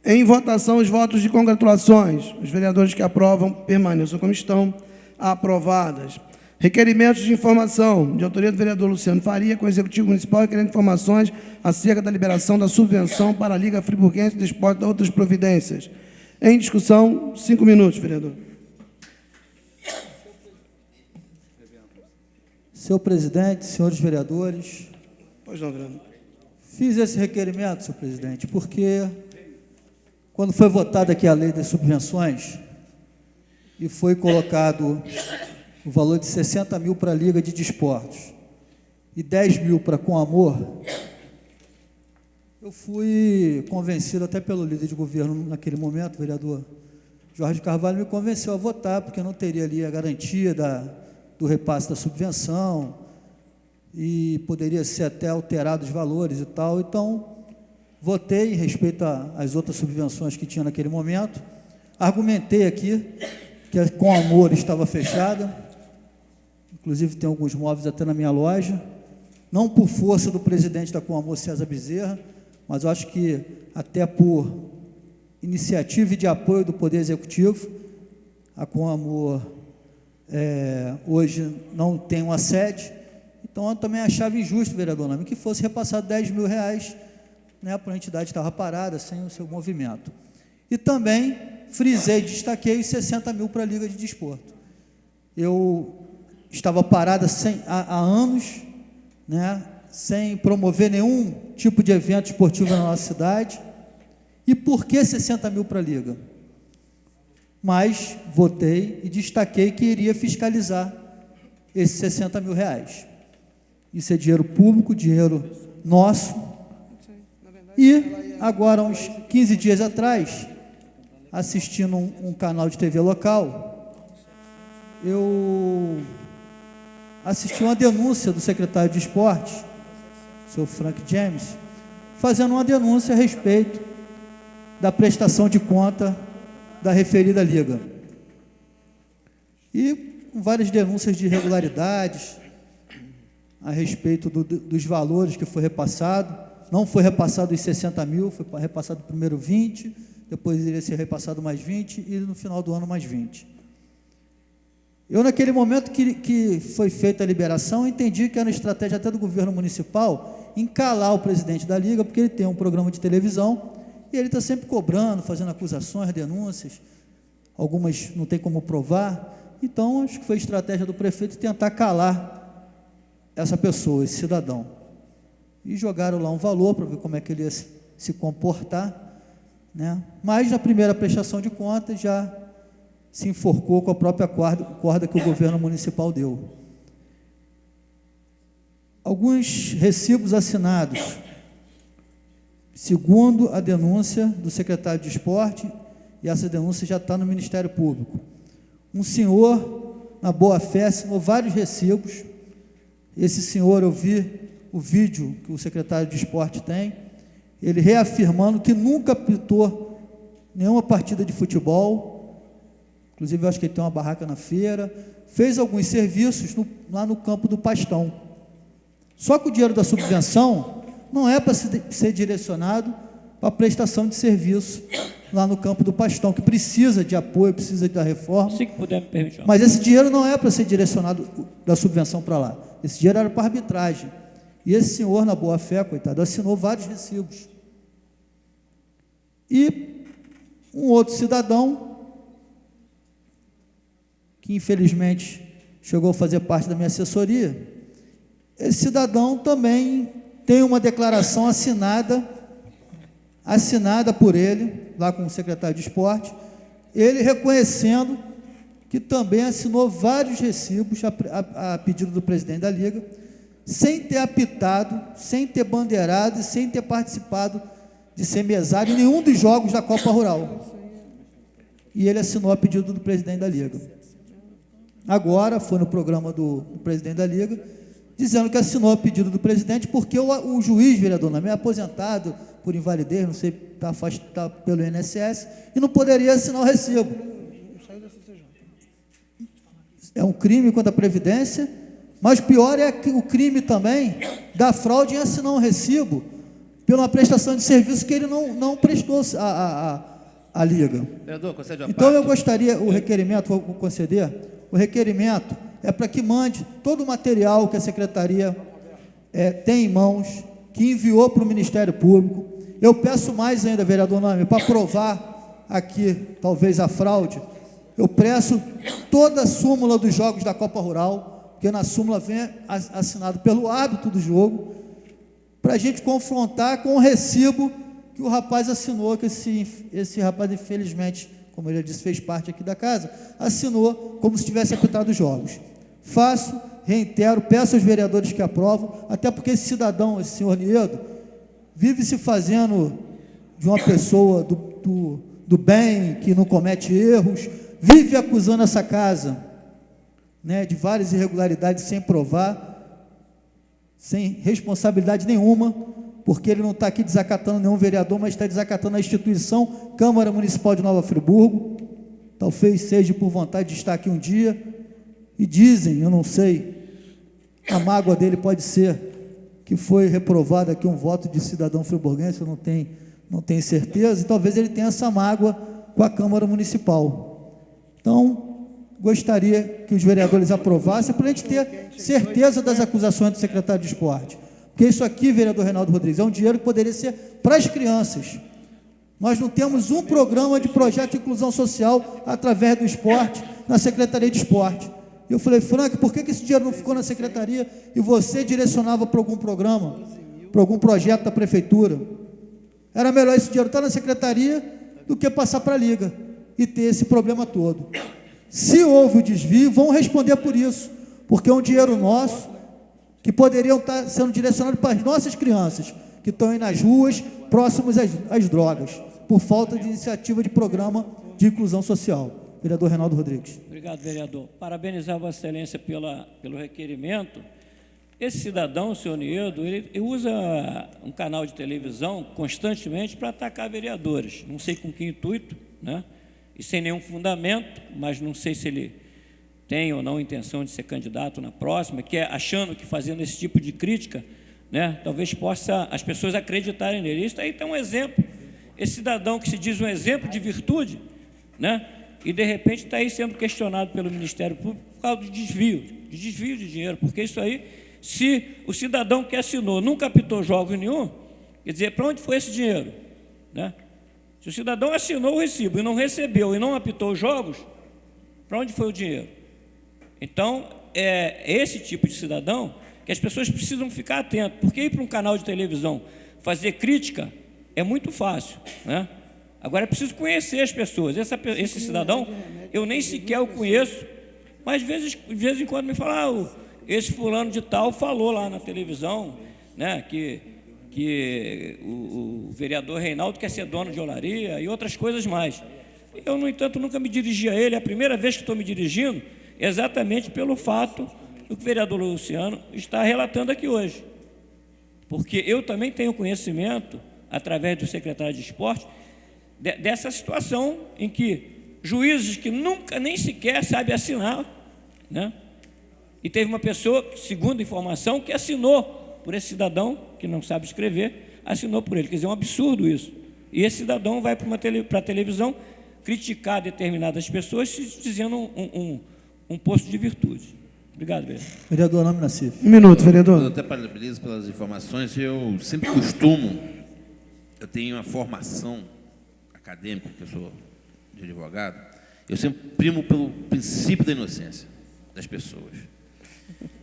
Em votação, os votos de congratulações. Os vereadores que aprovam permaneçam como estão. Aprovadas. Requerimentos de informação, de autoria do vereador Luciano Faria, com o Executivo Municipal, requerendo informações acerca da liberação da subvenção para a Liga Friburguense de Esporte e outras providências. Em discussão, 5 minutos, vereador. Senhor presidente, senhores vereadores. Pois não, vereador. Fiz esse requerimento, senhor presidente, porque quando foi votada aqui a lei das subvenções e foi colocado o valor de 60 mil para a Liga de Desportos e 10 mil para Com Amor, eu fui convencido até pelo líder de governo naquele momento, o vereador Jorge Carvalho, me convenceu a votar, porque não teria ali a garantia do repasse da subvenção e poderia ser até alterado os valores e tal. Então, votei em respeito às outras subvenções que tinha naquele momento, argumentei aqui que a Com Amor estava fechada, inclusive tem alguns móveis até na minha loja, não por força do presidente da Com Amor, César Bezerra, mas eu acho que até por iniciativa e de apoio do Poder Executivo, a Com Amor hoje não tem uma sede, então eu também achava injusto, vereador Lame, que fosse repassado 10 mil reais, né, para a entidade que estava parada, sem o seu movimento. E também frisei, destaquei os 60 mil para a Liga de Desporto. Eu estava parada há anos, né, sem promover nenhum tipo de evento esportivo na nossa cidade. E por que 60 mil para a Liga? Mas votei e destaquei que iria fiscalizar esses 60 mil reais. Isso é dinheiro público, dinheiro nosso. E agora, uns 15 dias atrás, assistindo um canal de TV local, eu assisti uma denúncia do secretário de Esportes, seu Frank James, fazendo uma denúncia a respeito da prestação de conta da referida Liga. E com várias denúncias de irregularidades a respeito dos valores que foi repassado. Não foi repassado os 60 mil, foi repassado primeiro 20, depois iria ser repassado mais 20 e no final do ano mais 20. Eu, naquele momento que foi feita a liberação, entendi que era uma estratégia até do governo municipal encalar o presidente da Liga, porque ele tem um programa de televisão e ele está sempre cobrando, fazendo acusações, denúncias, algumas não tem como provar. Então, acho que foi estratégia do prefeito tentar calar essa pessoa, esse cidadão. E jogaram lá um valor para ver como é que ele ia se comportar, né? Mas na primeira prestação de contas já se enforcou com a própria corda que o governo municipal deu. Alguns recibos assinados, segundo a denúncia do secretário de Esporte, e essa denúncia já está no Ministério Público. Um senhor, na boa-fé, assinou vários recibos. Esse senhor, eu vi o vídeo que o secretário de Esporte tem, ele reafirmando que nunca apitou nenhuma partida de futebol. Inclusive, eu acho que ele tem uma barraca na feira, fez alguns serviços lá no campo do Pastão. Só que o dinheiro da subvenção não é para ser direcionado para a prestação de serviço lá no campo do Pastão, que precisa de apoio, precisa da reforma. Se puder me permitir. Mas esse dinheiro não é para ser direcionado da subvenção para lá. Esse dinheiro era para arbitragem. E esse senhor, na boa-fé, coitado, assinou vários recibos. E um outro cidadão, que infelizmente chegou a fazer parte da minha assessoria, esse cidadão também tem uma declaração assinada por ele, lá com o secretário de Esporte, ele reconhecendo que também assinou vários recibos a pedido do presidente da Liga, sem ter apitado, sem ter bandeirado e sem ter participado de ser mesário em nenhum dos jogos da Copa Rural. E ele assinou a pedido do presidente da Liga. Agora, foi no programa do presidente da Liga, dizendo que assinou a pedido do presidente, porque o juiz, vereador Nami, é aposentado por invalidez, não sei, está afastado pelo INSS, e não poderia assinar o recibo. É um crime contra a Previdência, mas pior é o crime também da fraude em assinar um recibo pela prestação de serviço que ele não prestou à Liga. Vereador, concede a então, parte. eu gostaria, o requerimento, vou conceder, o requerimento é para que mande todo o material que a Secretaria tem em mãos, que enviou para o Ministério Público. Eu peço mais ainda, vereador Nami, para provar aqui, talvez, a fraude, eu peço toda a súmula dos jogos da Copa Rural, porque na súmula vem assinado pelo árbitro do jogo, para a gente confrontar com o recibo que o rapaz assinou, que esse rapaz, infelizmente, como ele disse, fez parte aqui da casa, assinou como se tivesse apitado os jogos. Faço, reitero, peço aos vereadores que aprovam, até porque esse cidadão, esse senhor Niedo, vive se fazendo de uma pessoa do bem, que não comete erros, vive acusando essa casa, né, de várias irregularidades sem provar, sem responsabilidade nenhuma, porque ele não está aqui desacatando nenhum vereador, mas está desacatando a instituição Câmara Municipal de Nova Friburgo. Talvez seja por vontade de estar aqui um dia, e dizem, eu não sei, a mágoa dele pode ser que foi reprovado aqui um voto de cidadão friburguense, eu não tenho certeza, e talvez ele tenha essa mágoa com a Câmara Municipal. Então, gostaria que os vereadores aprovassem, para a gente ter certeza das acusações do secretário de Esporte. Porque isso aqui, vereador Reinaldo Rodrigues, é um dinheiro que poderia ser para as crianças. Nós não temos um programa de projeto de inclusão social através do esporte, na Secretaria de Esporte. E eu falei, Frank, por que esse dinheiro não ficou na Secretaria e você direcionava para algum programa, para algum projeto da Prefeitura? Era melhor esse dinheiro estar na Secretaria do que passar para a Liga e ter esse problema todo. Se houve o desvio, vão responder por isso, porque é um dinheiro nosso, que poderiam estar sendo direcionados para as nossas crianças, que estão aí nas ruas, próximos às drogas, por falta de iniciativa de programa de inclusão social. Vereador Reinaldo Rodrigues. Obrigado, vereador. Parabenizar Vossa Excelência pelo requerimento. Esse cidadão, o senhor Niedo, ele usa um canal de televisão constantemente para atacar vereadores. Não sei com que intuito, né? E sem nenhum fundamento, mas não sei se ele tem ou não intenção de ser candidato na próxima, que é achando que fazendo esse tipo de crítica, né, talvez possa as pessoas acreditarem nele. Isso aí tem um exemplo. Esse cidadão que se diz um exemplo de virtude, né, e de repente está aí sendo questionado pelo Ministério Público por causa de desvio de dinheiro, porque isso aí, se o cidadão que assinou nunca apitou jogos nenhum, quer dizer, para onde foi esse dinheiro? Né? Se o cidadão assinou o recibo e não recebeu e não apitou os jogos, para onde foi o dinheiro? Então, é esse tipo de cidadão que as pessoas precisam ficar atentas, porque ir para um canal de televisão fazer crítica é muito fácil, né? Agora é preciso conhecer as pessoas. Esse cidadão, eu nem sequer o conheço, mas de vez em quando me fala, esse fulano de tal falou lá na televisão, né, que o vereador Reinaldo quer ser dono de olaria e outras coisas mais. Eu, no entanto, nunca me dirigi a ele, é a primeira vez que estou me dirigindo, exatamente pelo fato do que o vereador Luciano está relatando aqui hoje. Porque eu também tenho conhecimento, através do secretário de Esporte, dessa situação em que juízes que nunca nem sequer sabem assinar, né? E teve uma pessoa, segundo informação, que assinou por esse cidadão, que não sabe escrever, assinou por ele. Quer dizer, é um absurdo isso. E esse cidadão vai para a televisão criticar determinadas pessoas, dizendo um posto de virtude. Obrigado, vereador. Vereador Nami Nassif. Um minuto, vereador. Eu até parabenizo pelas informações. Eu sempre eu tenho uma formação acadêmica, que eu sou de advogado, eu sempre primo pelo princípio da inocência das pessoas.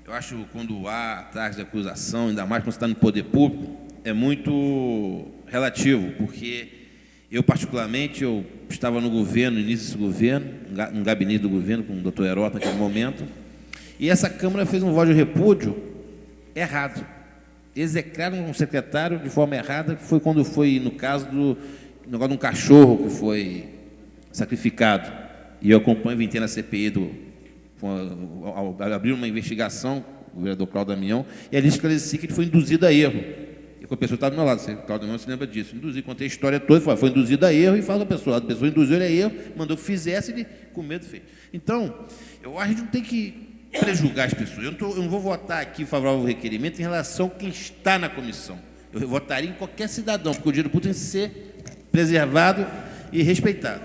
Eu acho que quando há atrás da acusação, ainda mais quando você está no poder público, é muito relativo, porque eu, particularmente, eu estava no governo, no início desse governo, no gabinete do governo, com o doutor Herói naquele momento, e essa Câmara fez um voto de repúdio errado. Execraram um secretário de forma errada, que foi quando foi, no caso do negócio de um cachorro que foi sacrificado. E eu acompanho, vim ter na CPI, abriu uma investigação o vereador Cláudio Damião, e ali esclareci que ele foi induzido a erro. E a pessoa estava do meu lado, o Cláudio Damião se lembra disso. Contei a história toda, foi induzido a erro e fala a pessoa induziu ele a erro, mandou que fizesse, ele com medo fez. Então, a gente não tem que prejulgar as pessoas. Eu não vou votar aqui favorável ao requerimento em relação a quem está na comissão. Eu votaria em qualquer cidadão, porque o dinheiro público tem que ser preservado e respeitado.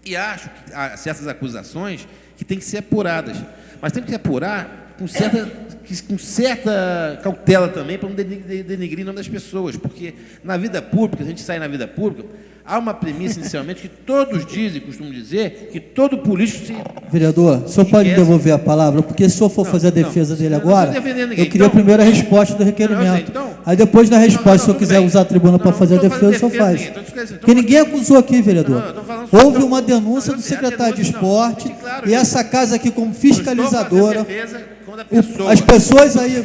E acho que há certas acusações que têm que ser apuradas, mas tem que apurar com certa cautela também, para não denegrir o nome das pessoas, porque na vida pública, a gente sai na vida pública, há uma premissa inicialmente que todos dizem, costumam dizer, que todo político se... Vereador, o senhor pode devolver a palavra? Porque se o senhor for fazer a defesa dele agora, eu queria primeiro a resposta do requerimento. Aí depois da resposta, se o senhor quiser usar a tribuna para fazer a defesa, o senhor faz. Porque ninguém acusou aqui, vereador. Houve uma denúncia do secretário de esporte e essa casa aqui como fiscalizadora... As pessoas aí,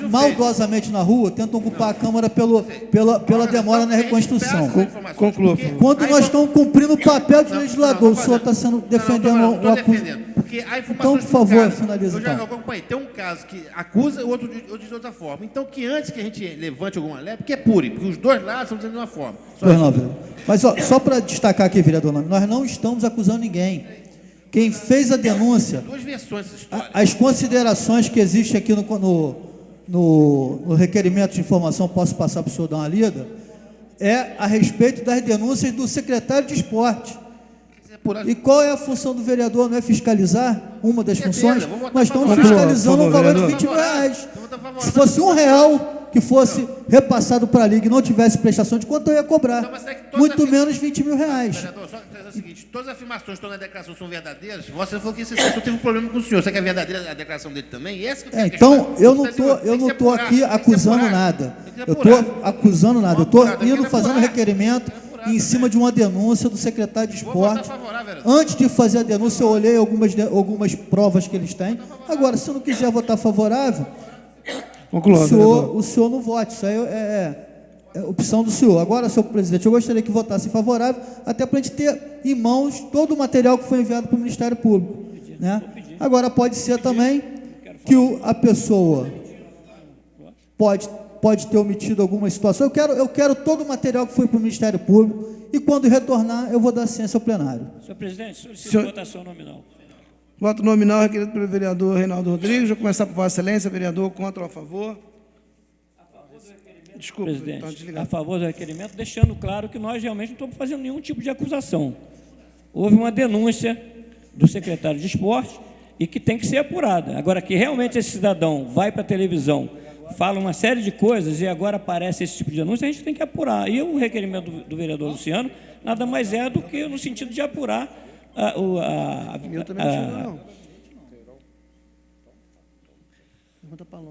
maldosamente na rua, tentam ocupar a Câmara pela demora na reconstrução. Conclua. Quando nós estamos cumprindo o papel de legislador, o senhor está sendo defendendo o acuso. Então, por favor, finaliza. Eu já acompanhei. Tem um caso que acusa, o outro diz de outra forma. Então, que antes que a gente levante alguma leve, porque é pure, porque os dois lados estão dizendo de uma forma. Pois não, vereador. Mas só para destacar aqui, vereador, nós não estamos acusando ninguém. Quem fez a denúncia, duas versões dessa história. As considerações que existem aqui no requerimento de informação, posso passar para o senhor dar uma lida, é a respeito das denúncias do secretário de esporte. E qual é a função do vereador? Não é fiscalizar uma das funções? Nós estamos fiscalizando um valor de R$20. Se fosse R$1 que fosse repassado para a Liga e não tivesse prestação de conta, eu ia cobrar. Muito menos R$20 mil. Vereador, só o seguinte, todas as afirmações que estão na declaração são verdadeiras. Você falou que esse senhor teve um problema com o senhor. Você quer verdadeira a declaração dele também? Então, eu não estou aqui acusando nada. Eu estou acusando nada. Eu estou indo fazendo requerimento em cima de uma denúncia do secretário de esporte. Antes de fazer a denúncia, eu olhei algumas provas que eles têm. Agora, se eu não quiser votar favorável, o senhor não vote. Isso aí é opção do senhor. Agora, senhor presidente, eu gostaria que votasse favorável, até para a gente ter em mãos todo o material que foi enviado para o Ministério Público. Né? Agora, pode ser também que a pessoa pode ter omitido alguma situação. Eu quero todo o material que foi para o Ministério Público e, quando retornar, eu vou dar ciência ao plenário. Senhor presidente, solicito votação nominal. Voto nominal requerido pelo vereador Reinaldo Rodrigues. Vou começar por Vossa Excelência. Vereador, contra ou a favor? Desculpa, presidente, a favor do requerimento, deixando claro que nós realmente não estamos fazendo nenhum tipo de acusação. Houve uma denúncia do secretário de esporte e que tem que ser apurada. Agora, que realmente esse cidadão vai para a televisão, fala uma série de coisas e agora aparece esse tipo de denúncia, a gente tem que apurar. E o requerimento do vereador Luciano nada mais é do que no sentido de apurar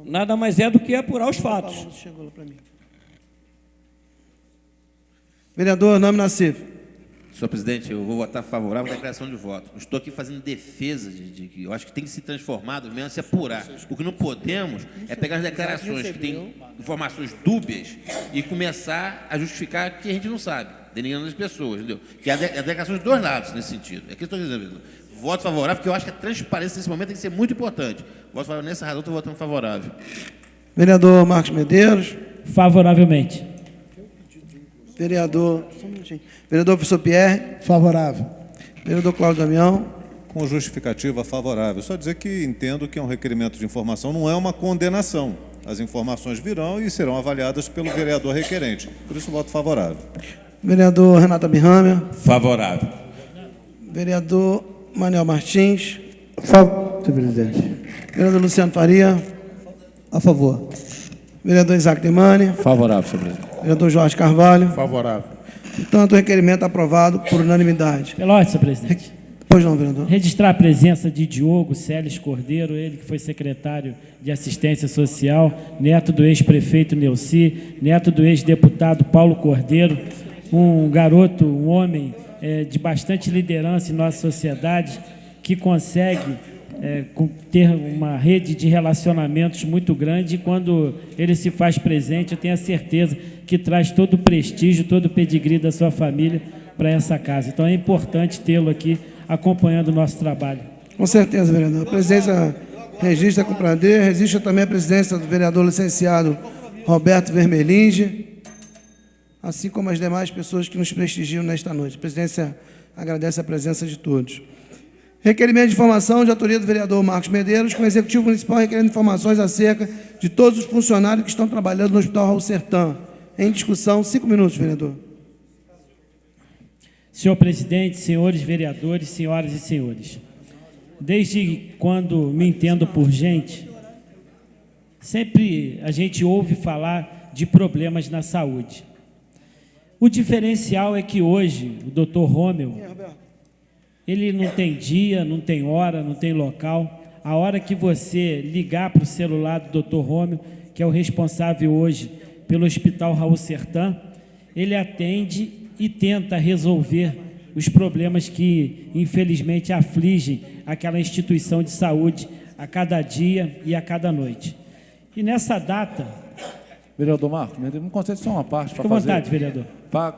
nada mais é do que apurar os fatos. Vereador Nome Nassif. Senhor presidente, eu vou votar favorável à declaração de voto. Não estou aqui fazendo defesa de que eu acho que tem que se transformar, mesmo se apurar. O que não podemos é pegar as declarações que têm informações dúbias e começar a justificar que a gente não sabe, denegando as pessoas, entendeu? Que há declarações dos dois lados nesse sentido. É que eu estou dizendo, voto favorável, porque eu acho que a transparência nesse momento tem que ser muito importante. Voto favorável nessa razão, estou votando favorável. Vereador Marcos Medeiros. Favoravelmente. Vereador professor Pierre. Favorável. Vereador Cláudio Damião. Com justificativa favorável. Só dizer que entendo que um requerimento de informação não é uma condenação. As informações virão e serão avaliadas pelo vereador requerente. Por isso, voto favorável. Vereador Renata Birramer. Favorável. Vereador Manuel Martins. Senhor presidente. Vereador Luciano Faria. A favor. Vereador Isaac Demani. Favorável, senhor presidente. Vereador Jorge Carvalho. Favorável. Portanto, o requerimento aprovado por unanimidade. Pela ordem, senhor presidente. Pois não, vereador. Registrar a presença de Diogo Celes Cordeiro, ele que foi secretário de Assistência Social, neto do ex-prefeito Neuci, neto do ex-deputado Paulo Cordeiro, um garoto, um homem de bastante liderança em nossa sociedade, que consegue ter uma rede de relacionamentos muito grande, e quando ele se faz presente, eu tenho a certeza que traz todo o prestígio, todo o pedigree da sua família para essa casa. Então é importante tê-lo aqui acompanhando o nosso trabalho. Com certeza, vereador. A presença registra com prazer. Registra também a presidência do vereador licenciado Roberto Vermelinge, assim como as demais pessoas que nos prestigiam nesta noite. A presidência agradece a presença de todos. Requerimento de informação de autoria do vereador Marcos Medeiros, com o Executivo Municipal requerendo informações acerca de todos os funcionários que estão trabalhando no Hospital Raul Sertã. Em discussão, 5 minutos, vereador. Senhor presidente, senhores vereadores, senhoras e senhores, desde quando me entendo por gente, sempre a gente ouve falar de problemas na saúde. O diferencial é que hoje o Dr. Rômel, ele não tem dia, não tem hora, não tem local. A hora que você ligar para o celular do Dr. Rômel, que é o responsável hoje pelo Hospital Raul Sertã, ele atende e tenta resolver os problemas que, infelizmente, afligem aquela instituição de saúde a cada dia e a cada noite. E nessa data... Vereador Marcos, me concede só uma parte para fazer... Fique à vontade, vereador.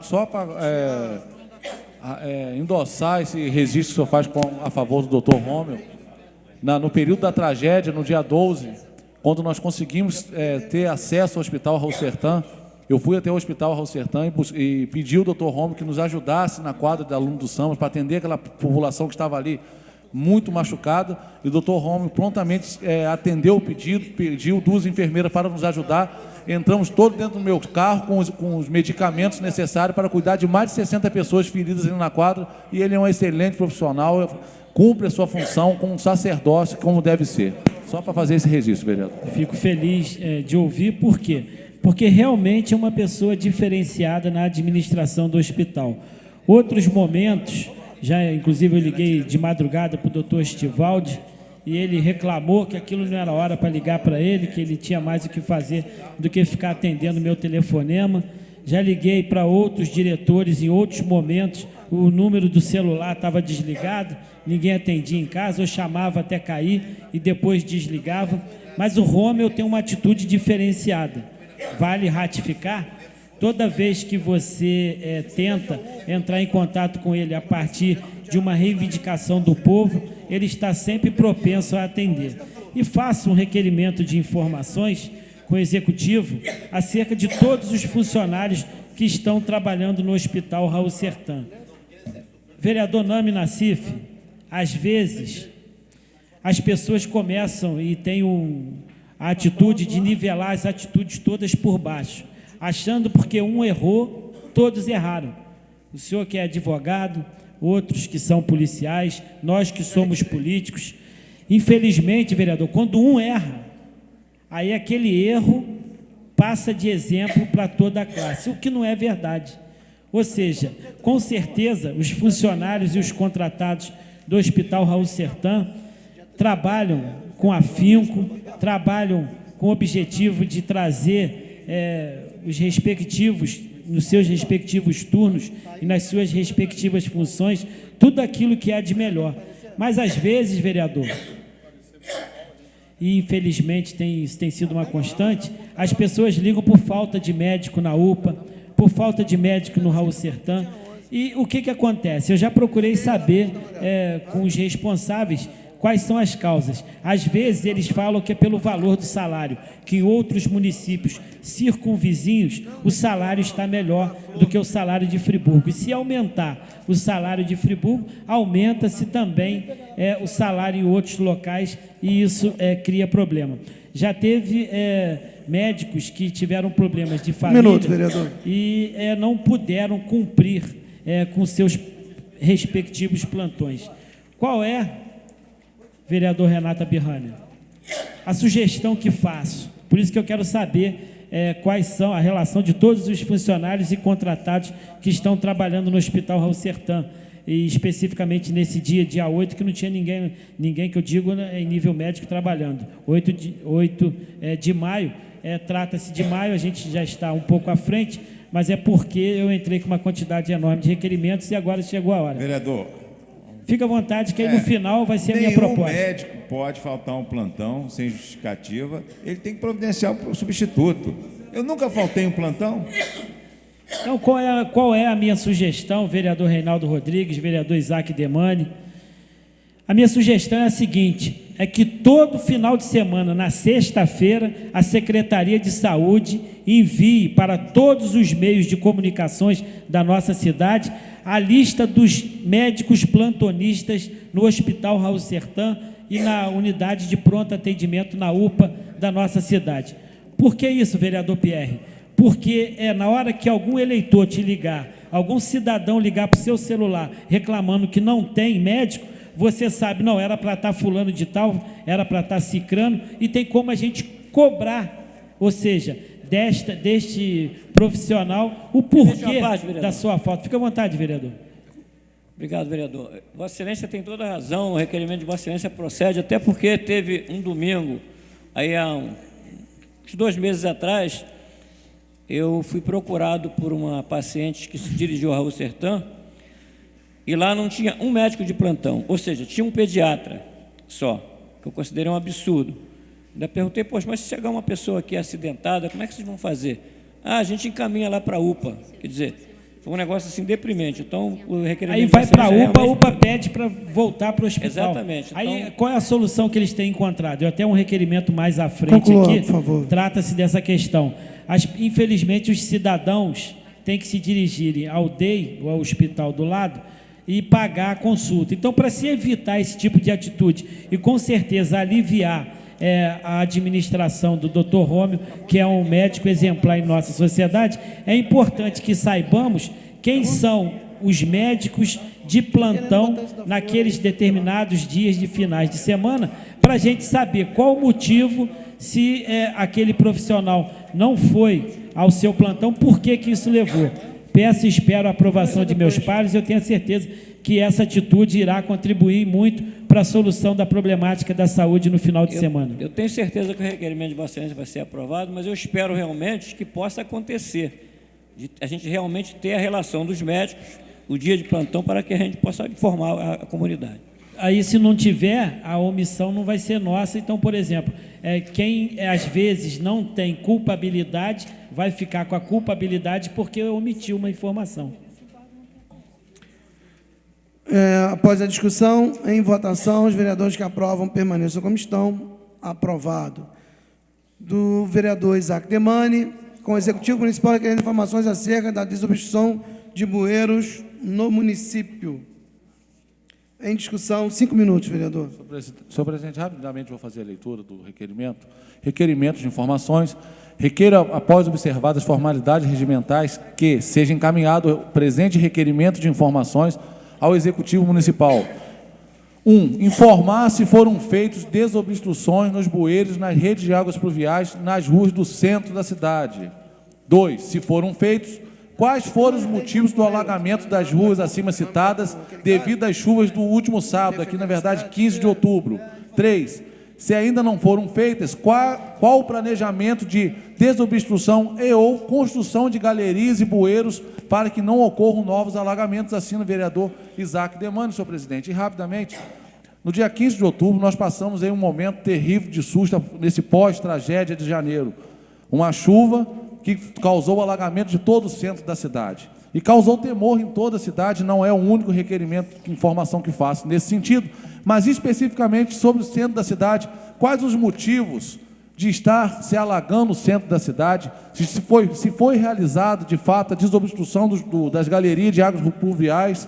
Só para endossar esse registro que o senhor faz a favor do Dr. Rômel, no período da tragédia, no dia 12, quando nós conseguimos ter acesso ao Hospital Raul Sertã, eu fui até o Hospital Raul Sertã e pedi ao Dr. Rômel que nos ajudasse na quadra de aluno do SAMAS para atender aquela população que estava ali muito machucada, e o Dr. Rômel prontamente atendeu o pedido, pediu 2 enfermeiras para nos ajudar. Entramos todos dentro do meu carro com os medicamentos necessários para cuidar de mais de 60 pessoas feridas ali na quadra, e ele é um excelente profissional, cumpre a sua função com um sacerdócio como deve ser. Só para fazer esse registro, vereador. Fico feliz de ouvir, por quê? Porque realmente é uma pessoa diferenciada na administração do hospital. Outros momentos, já inclusive eu liguei de madrugada para o doutor Estivaldi, e ele reclamou que aquilo não era hora para ligar para ele, que ele tinha mais o que fazer do que ficar atendendo meu telefonema. Já liguei para outros diretores em outros momentos, o número do celular estava desligado, ninguém atendia em casa, eu chamava até cair e depois desligava. Mas o Rômel tem uma atitude diferenciada. Vale ratificar? Toda vez que você tenta entrar em contato com ele a partir de uma reivindicação do povo, ele está sempre propenso a atender. E faço um requerimento de informações com o Executivo acerca de todos os funcionários que estão trabalhando no Hospital Raul Sertã. Vereador Nami Nassif, às vezes, as pessoas começam e têm a atitude de nivelar as atitudes todas por baixo, achando porque um errou, todos erraram. O senhor que é advogado, outros que são policiais, nós que somos políticos. Infelizmente, vereador, quando um erra, aí aquele erro passa de exemplo para toda a classe, o que não é verdade. Ou seja, com certeza, os funcionários e os contratados do Hospital Raul Sertã trabalham com afinco, trabalham com o objetivo de trazer nos seus respectivos turnos e nas suas respectivas funções, tudo aquilo que há de melhor. Mas, às vezes, vereador, e infelizmente tem sido uma constante, as pessoas ligam por falta de médico na UPA, por falta de médico no Raul Sertã. E o que acontece? Eu já procurei saber com os responsáveis quais são as causas. Às vezes eles falam que é pelo valor do salário, que em outros municípios circunvizinhos o salário está melhor do que o salário de Friburgo. E se aumentar o salário de Friburgo, aumenta-se também o salário em outros locais, e isso cria problema. Já teve médicos que tiveram problemas de família vereador. E não puderam cumprir com seus respectivos plantões. Qual é, vereador Renata Birrania, a sugestão que faço? Por isso que eu quero saber quais são a relação de todos os funcionários e contratados que estão trabalhando no Hospital Raul Sertã, e especificamente nesse dia 8, que não tinha ninguém que eu digo em nível médico trabalhando. 8 de maio, trata-se de maio, a gente já está um pouco à frente, mas é porque eu entrei com uma quantidade enorme de requerimentos e agora chegou a hora. Vereador, fica à vontade, que aí no final vai ser a minha proposta. Nenhum médico pode faltar um plantão sem justificativa, ele tem que providenciar o substituto. Eu nunca faltei um plantão. Então, qual é a minha sugestão, vereador Reinaldo Rodrigues, vereador Isaac Demani? A minha sugestão é a seguinte: é que todo final de semana, na sexta-feira, a Secretaria de Saúde envie para todos os meios de comunicações da nossa cidade a lista dos médicos plantonistas no Hospital Raul Sertã e na unidade de pronto atendimento na UPA da nossa cidade. Por que isso, vereador Pierre? Porque na hora que algum eleitor te ligar, algum cidadão ligar para o seu celular reclamando que não tem médico, você sabe, não, era para estar fulano de tal, era para estar cicrano, e tem como a gente cobrar, ou seja, deste profissional, o porquê da sua falta. Fica à vontade, vereador. Obrigado, vereador. Vossa Excelência tem toda a razão, o requerimento de Vossa Excelência procede, até porque teve um domingo, aí há uns 2 meses atrás, eu fui procurado por uma paciente que se dirigiu ao Raul Sertã, e lá não tinha um médico de plantão, ou seja, tinha um pediatra só, que eu considerei um absurdo. Ainda perguntei, poxa, mas se chegar uma pessoa aqui acidentada, como é que vocês vão fazer? Ah, a gente encaminha lá para a UPA. Quer dizer, foi um negócio assim deprimente. Então, o requerimento... Aí vai para a UPA, a UPA pede para voltar para o hospital. Exatamente. Então... Aí, qual é a solução que eles têm encontrado? Eu até um requerimento mais à frente Conclua, aqui, por favor. Trata-se dessa questão. Infelizmente, os cidadãos têm que se dirigirem ao DEI, ou ao hospital do lado, e pagar a consulta. Então, para se evitar esse tipo de atitude e, com certeza, aliviar a administração do Dr. Rômio, que é um médico exemplar em nossa sociedade, é importante que saibamos quem são os médicos de plantão naqueles determinados dias de finais de semana, para a gente saber qual o motivo, se aquele profissional não foi ao seu plantão, por que isso levou. Peço e espero a aprovação de meus pares, eu tenho certeza que essa atitude irá contribuir muito para a solução da problemática da saúde no final de semana. Eu tenho certeza que o requerimento de Vossa Excelência vai ser aprovado, mas eu espero realmente que possa acontecer, de a gente realmente ter a relação dos médicos, o dia de plantão, para que a gente possa informar a comunidade. Aí, se não tiver, a omissão não vai ser nossa. Então, por exemplo, quem às vezes não tem culpabilidade, vai ficar com a culpabilidade porque omitiu uma informação. Após a discussão, em votação, os vereadores que aprovam permaneçam como estão. Aprovado. Do vereador Isaac Demani, com o Executivo Municipal requerendo informações acerca da desobstrução de bueiros no município. Em discussão, 5 minutos, vereador. Senhor presidente, rapidamente vou fazer a leitura do requerimento. Requerimento de informações. Requeiro, após observadas as formalidades regimentais, que seja encaminhado o presente requerimento de informações ao Executivo Municipal. 1. Informar se foram feitas desobstruções nos bueiros, nas redes de águas pluviais, nas ruas do centro da cidade. 2. Se foram feitos, quais foram os motivos do alagamento das ruas acima citadas devido às chuvas do último sábado, aqui na verdade 15 de outubro. 3. Se ainda não foram feitas, qual o planejamento de desobstrução e ou construção de galerias e bueiros para que não ocorram novos alagamentos, assina o vereador Isaac Demani, senhor presidente. E rapidamente, no dia 15 de outubro, nós passamos aí um momento terrível de susto nesse pós-tragédia de janeiro. Uma chuva que causou o alagamento de todo o centro da cidade. E causou temor em toda a cidade, não é o único requerimento, informação que faço nesse sentido, mas especificamente sobre o centro da cidade, quais os motivos de estar se alagando o centro da cidade, se foi realizado, de fato, a desobstrução das galerias de águas pluviais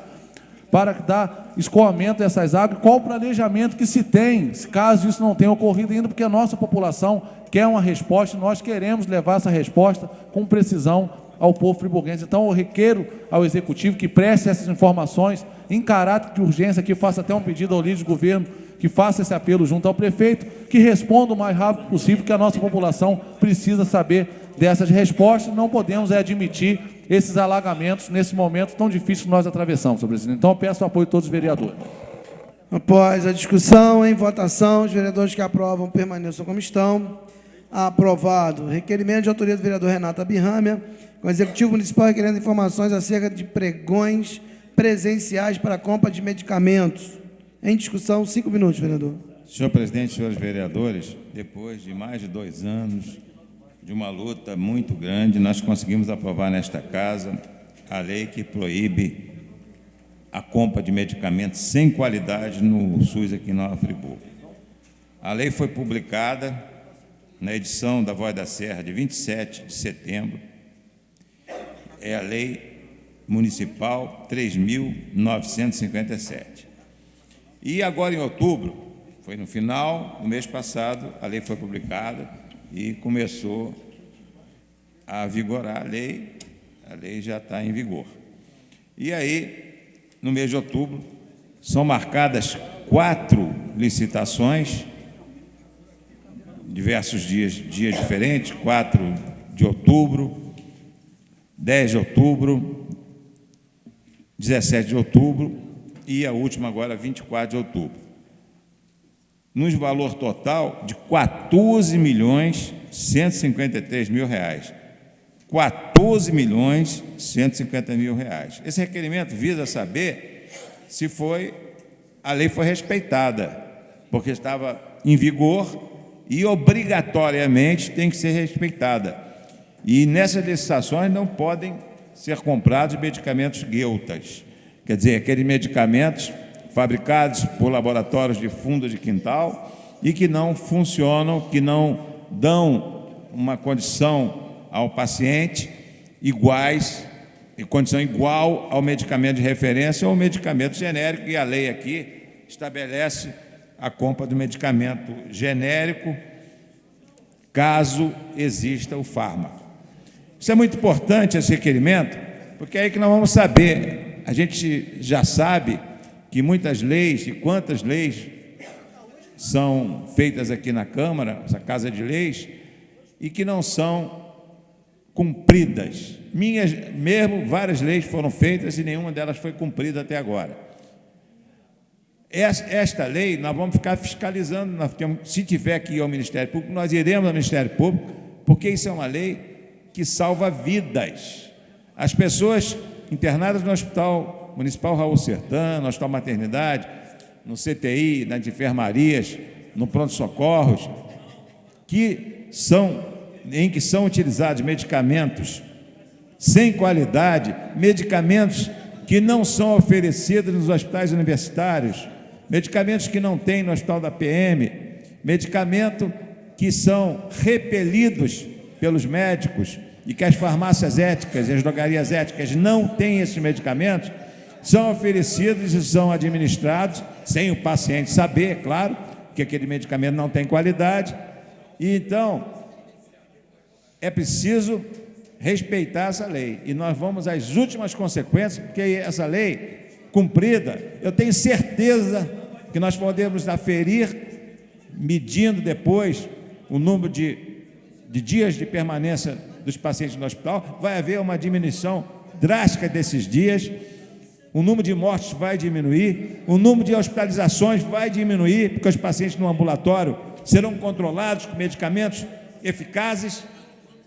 para dar escoamento a essas águas, qual o planejamento que se tem, caso isso não tenha ocorrido ainda, porque a nossa população quer uma resposta, nós queremos levar essa resposta com precisão ao povo friburguense. Então, eu requeiro ao Executivo que preste essas informações em caráter de urgência, que faça até um pedido ao líder de governo, que faça esse apelo junto ao prefeito, que responda o mais rápido possível, que a nossa população precisa saber dessas respostas. Não podemos admitir esses alagamentos nesse momento tão difícil que nós atravessamos, senhor presidente. Então, eu peço o apoio de todos os vereadores. Após a discussão, em votação, os vereadores que aprovam permaneçam como estão. Aprovado. Requerimento de autoria do vereador Renato Abirrâmia, com o Executivo Municipal requerendo informações acerca de pregões presenciais para a compra de medicamentos. Em discussão, 5 minutos, vereador. Senhor presidente, senhores vereadores, depois de mais de 2 anos de uma luta muito grande, nós conseguimos aprovar nesta casa a lei que proíbe a compra de medicamentos sem qualidade no SUS aqui em Nova Friburgo. A lei foi publicada na edição da Voz da Serra, de 27 de setembro. É a Lei Municipal 3.957. E agora, em outubro, foi no final do mês passado, a lei foi publicada e começou a vigorar a lei já está em vigor. E aí, no mês de outubro, são marcadas 4 licitações, diversos dias diferentes, 4 de outubro, 10 de outubro, 17 de outubro e a última agora, 24 de outubro. Nos valor total de R$ 14.153.000. 14.150.000. Esse requerimento visa saber se a lei foi respeitada, porque estava em vigor e obrigatoriamente tem que ser respeitada. E nessas licitações não podem ser comprados medicamentos gueltas, quer dizer, aqueles medicamentos fabricados por laboratórios de fundo de quintal e que não funcionam, que não dão uma condição ao paciente condição igual ao medicamento de referência ou medicamento genérico, e a lei aqui estabelece a compra do medicamento genérico, caso exista o fármaco. Isso é muito importante, esse requerimento, porque é aí que nós vamos saber. A gente já sabe que muitas leis, e quantas leis são feitas aqui na Câmara, essa Casa de Leis, e que não são cumpridas. Mesmo várias leis foram feitas e nenhuma delas foi cumprida até agora. Esta lei, nós vamos ficar fiscalizando, se tiver que ir ao Ministério Público, nós iremos ao Ministério Público, porque isso é uma lei que salva vidas. As pessoas internadas no Hospital Municipal Raul Sertã, no Hospital Maternidade, no CTI, nas enfermarias, no pronto-socorros, em que são utilizados medicamentos sem qualidade, medicamentos que não são oferecidos nos hospitais universitários, medicamentos que não tem no hospital da PM, medicamentos que são repelidos pelos médicos e que as farmácias éticas e as drogarias éticas não têm esses medicamentos, são oferecidos e são administrados sem o paciente saber, claro, que aquele medicamento não tem qualidade. E então é preciso respeitar essa lei. E nós vamos às últimas consequências, porque essa lei cumprida, eu tenho certeza que nós podemos aferir, medindo depois o número de dias de permanência dos pacientes no hospital, vai haver uma diminuição drástica desses dias, o número de mortes vai diminuir, o número de hospitalizações vai diminuir, porque os pacientes no ambulatório serão controlados com medicamentos eficazes.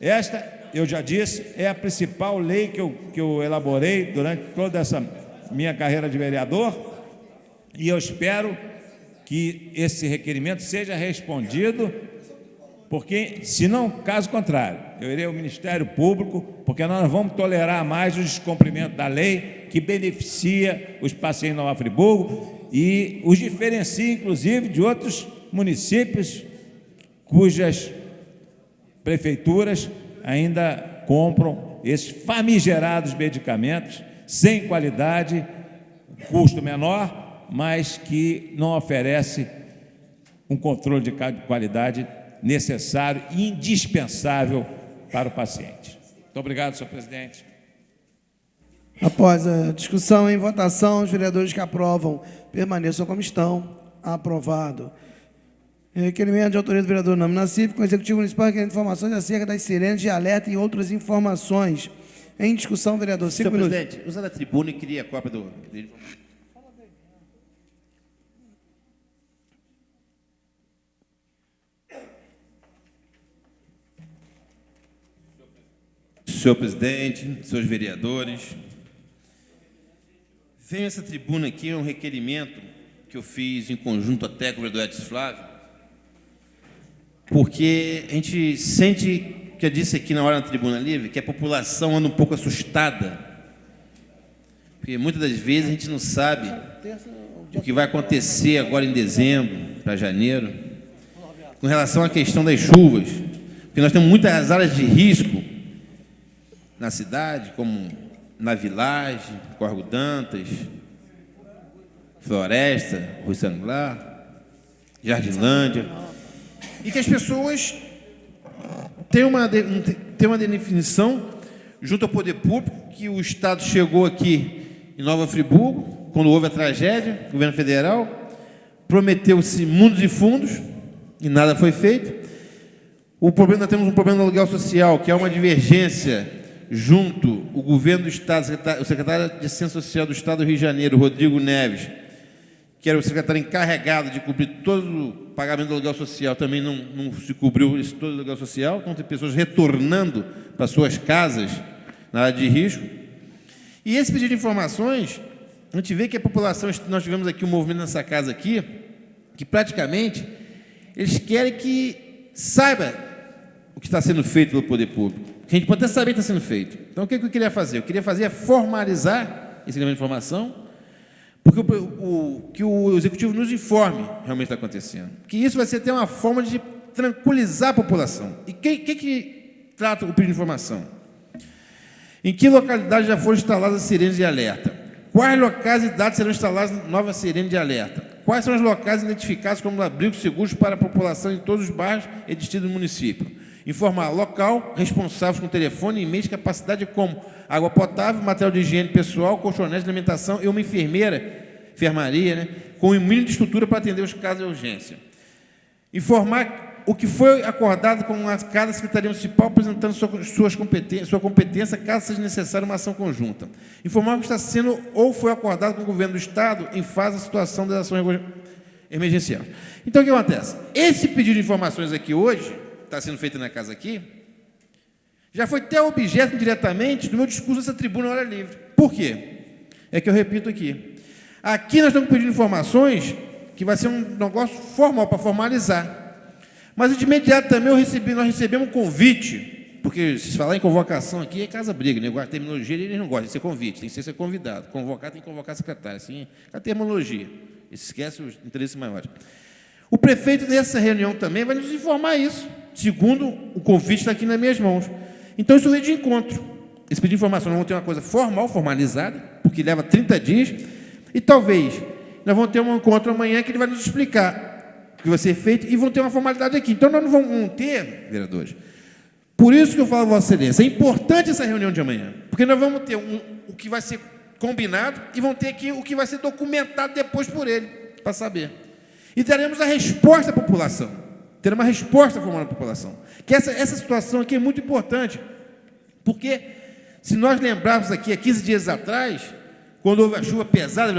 Esta, eu já disse, é a principal lei que eu elaborei durante toda essa minha carreira de vereador, e eu espero que esse requerimento seja respondido, porque, se não, caso contrário, eu irei ao Ministério Público, porque nós não vamos tolerar mais o descumprimento da lei que beneficia os pacientes de Nova Friburgo e os diferencia, inclusive, de outros municípios cujas prefeituras ainda compram esses famigerados medicamentos sem qualidade, custo menor, mas que não oferece um controle de qualidade necessário e indispensável para o paciente. Muito obrigado, senhor presidente. Após a discussão em votação, os vereadores que aprovam permaneçam como estão. Aprovado. Requerimento de autoria do vereador Nami Nassif, com o Executivo Municipal, requerendo informações acerca das sirenes de alerta e outras informações. Em discussão, vereador, 5 minutos. Senhor presidente, usando a tribuna e queria a cópia do... Senhor presidente, senhores vereadores, venho essa tribuna aqui, é um requerimento que eu fiz em conjunto até com o vereador Edson Flávio, porque a gente sente, que eu disse aqui na hora na tribuna livre, que a população anda um pouco assustada, porque muitas das vezes a gente não sabe o que vai acontecer agora em dezembro para janeiro, com relação à questão das chuvas, porque nós temos muitas áreas de risco na cidade, como na Vilagem, Córrego Dantas, Floresta, Rui Sanglar, Jardinlândia, e que as pessoas têm uma definição junto ao poder público, que o Estado chegou aqui em Nova Friburgo, quando houve a tragédia, o governo federal prometeu-se mundos e fundos, e nada foi feito. Nós temos um problema no aluguel social, que é uma divergência junto o governo do Estado, o secretário de Assistência Social do Estado do Rio de Janeiro, Rodrigo Neves, que era o secretário encarregado de cobrir todo o pagamento do aluguel social, também não se cobriu isso todo o aluguel social. Então, tem pessoas retornando para suas casas na área de risco. E esse pedido de informações, a gente vê que a população, nós tivemos aqui um movimento nessa casa aqui, que praticamente eles querem que saiba o que está sendo feito pelo poder público. Que a gente pode até saber que está sendo feito. Então, o que eu queria fazer? Eu queria fazer formalizar esse elemento de informação, porque que o Executivo nos informe realmente está acontecendo. Que isso vai ser até uma forma de tranquilizar a população. E que trata o pedido de informação? Em que localidade já foram instaladas as sirenes de alerta? Quais locais e datas serão instaladas novas sirenes de alerta? Quais são os locais identificados como abrigos seguros para a população em todos os bairros e distritos do município? Informar local, responsáveis com telefone, e-mail de capacidade como água potável, material de higiene pessoal, colchonete de alimentação e uma enfermaria, né, com o mínimo de estrutura para atender os casos de urgência. Informar o que foi acordado com cada Secretaria Municipal, apresentando sua competência, caso seja necessária uma ação conjunta. Informar o que está sendo ou foi acordado com o governo do Estado em fase da situação das ações emergenciais. Então, o que acontece? Esse pedido de informações aqui hoje, está sendo feito na casa aqui, já foi até objeto diretamente do meu discurso nessa tribuna Hora Livre. Por quê? É que eu repito aqui. Aqui nós estamos pedindo informações que vai ser um negócio formal, para formalizar. Mas de imediato também nós recebemos um convite, porque se falar em convocação aqui é casa briga, né? A terminologia eles não gostam de ser convite, tem que ser convidado. Convocar tem que convocar a secretária, assim, a terminologia. Esquece os interesses maiores. O prefeito, nessa reunião também, vai nos informar isso, segundo o convite está aqui nas minhas mãos. Então, isso veio de encontro. Esse pedido de informação, nós vamos ter uma coisa formal, formalizada, porque leva 30 dias, e talvez nós vamos ter um encontro amanhã que ele vai nos explicar o que vai ser feito, e vão ter uma formalidade aqui. Então, nós não vamos ter, vereadores. Por isso que eu falo, Vossa Excelência, é importante essa reunião de amanhã, porque nós vamos ter o que vai ser combinado, e vamos ter aqui o que vai ser documentado depois por ele, para saber. E teremos a resposta à população. Teremos uma resposta formal à população. Que essa situação aqui é muito importante, porque se nós lembrarmos aqui, há 15 dias atrás, quando houve a chuva pesada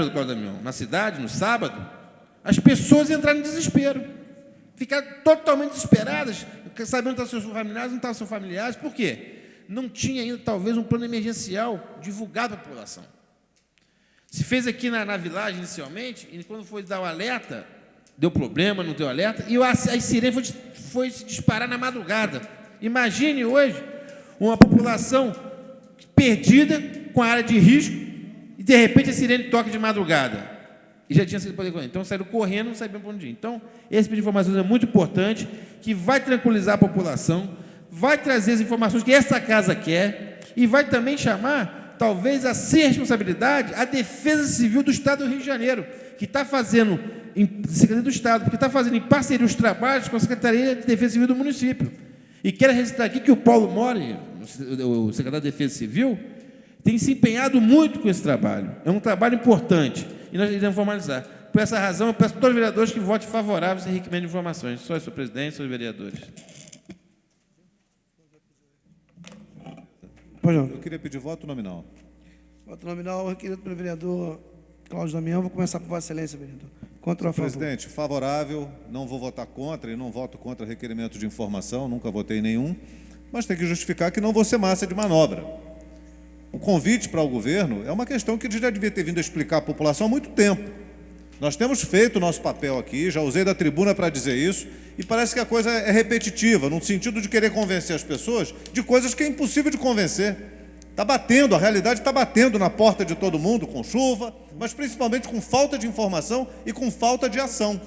na cidade, no sábado, as pessoas entraram em desespero. Ficaram totalmente desesperadas, sabendo que estavam seus familiares, não estavam seus familiares. Por quê? Não tinha ainda, talvez, um plano emergencial divulgado para a população. Se fez aqui na Vilagem, inicialmente, e quando foi dar o alerta, deu problema, não deu alerta, e a sirene foi se disparar na madrugada. Imagine hoje uma população perdida com a área de risco, e de repente a sirene toca de madrugada. E já tinha sido poder correr. Então saíram correndo, não sabiam para onde ir. Então, esse tipo de informações é muito importante, que vai tranquilizar a população, vai trazer as informações que essa casa quer, e vai também chamar, talvez, a ser responsabilidade a Defesa Civil do Estado do Rio de Janeiro, que está fazendo, Secretaria do Estado, porque está fazendo em parceria os trabalhos com a Secretaria de Defesa Civil do município. E quero registrar aqui que o Paulo Mori, o secretário de Defesa Civil, tem se empenhado muito com esse trabalho. É um trabalho importante, e nós iremos formalizar. Por essa razão, eu peço a todos os vereadores que votem favoráveis a enriquecimento de informações. Só isso, senhor presidente, senhores vereadores. Eu queria pedir voto nominal. Voto nominal requerido pelo vereador Cláudio Damião. Vou começar por Vossa Excelência, vereador. Contra ou a favor? Presidente, favorável. Não vou votar contra, e não voto contra requerimento de informação, nunca votei nenhum, mas tem que justificar que não vou ser massa de manobra. O convite para o governo é uma questão que já devia ter vindo a explicar à população há muito tempo. Nós temos feito o nosso papel aqui, já usei da tribuna para dizer isso, e parece que a coisa é repetitiva, no sentido de querer convencer as pessoas de coisas que é impossível de convencer. Está batendo, a realidade está batendo na porta de todo mundo, com chuva, mas principalmente com falta de informação e com falta de ação.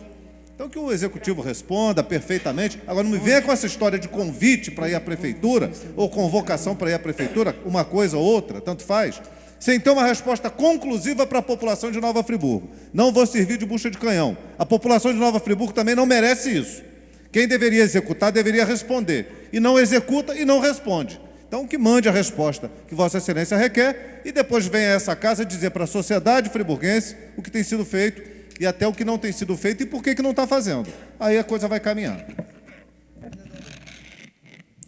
Então, que o Executivo responda perfeitamente. Agora, não me venha com essa história de convite para ir à Prefeitura, ou convocação para ir à Prefeitura, uma coisa ou outra, tanto faz, sem ter uma resposta conclusiva para a população de Nova Friburgo. Não vou servir de bucha de canhão. A população de Nova Friburgo também não merece isso. Quem deveria executar, deveria responder. E não executa e não responde. Então, que mande a resposta que Vossa Excelência requer e depois venha a essa casa dizer para a sociedade friburguense o que tem sido feito e até o que não tem sido feito e por que não está fazendo. Aí a coisa vai caminhando.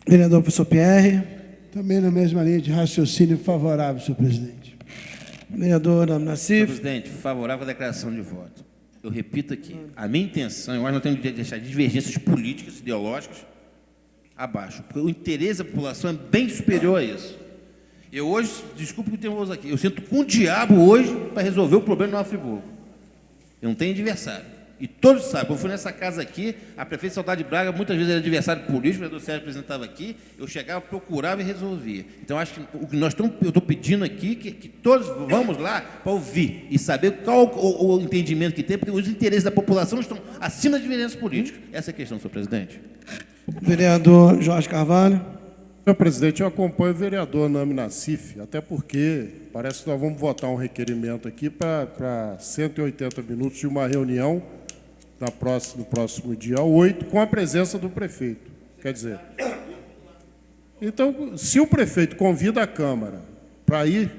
Vereador professor Pierre. Também na mesma linha de raciocínio favorável, senhor presidente. Vereador Nassif. Senhor presidente, favorável à declaração de voto. Eu repito aqui, a minha intenção, eu acho que nós temos que deixar divergências políticas, ideológicas, abaixo, porque o interesse da população é bem superior a isso. Eu hoje, desculpe que eu tenho voz aqui, eu sinto com o diabo hoje para resolver o problema do Nova Friburgo. Eu não tenho adversário. E todos sabem, quando eu fui nessa casa aqui, a prefeita Saudade Braga, muitas vezes era adversário político, o vereador Sérgio apresentava aqui, eu chegava, procurava e resolvia. Então, acho que o que eu estou pedindo aqui, que todos vamos lá para ouvir e saber qual o entendimento que tem, porque os interesses da população estão acima das diferenças políticas. Essa é a questão, senhor presidente. Vereador Jorge Carvalho. Senhor presidente, eu acompanho o vereador Nami Nassif, até porque parece que nós vamos votar um requerimento aqui para 180 minutos de uma reunião no próximo dia 8, com a presença do prefeito. Quer dizer, então, se o prefeito convida a Câmara para ir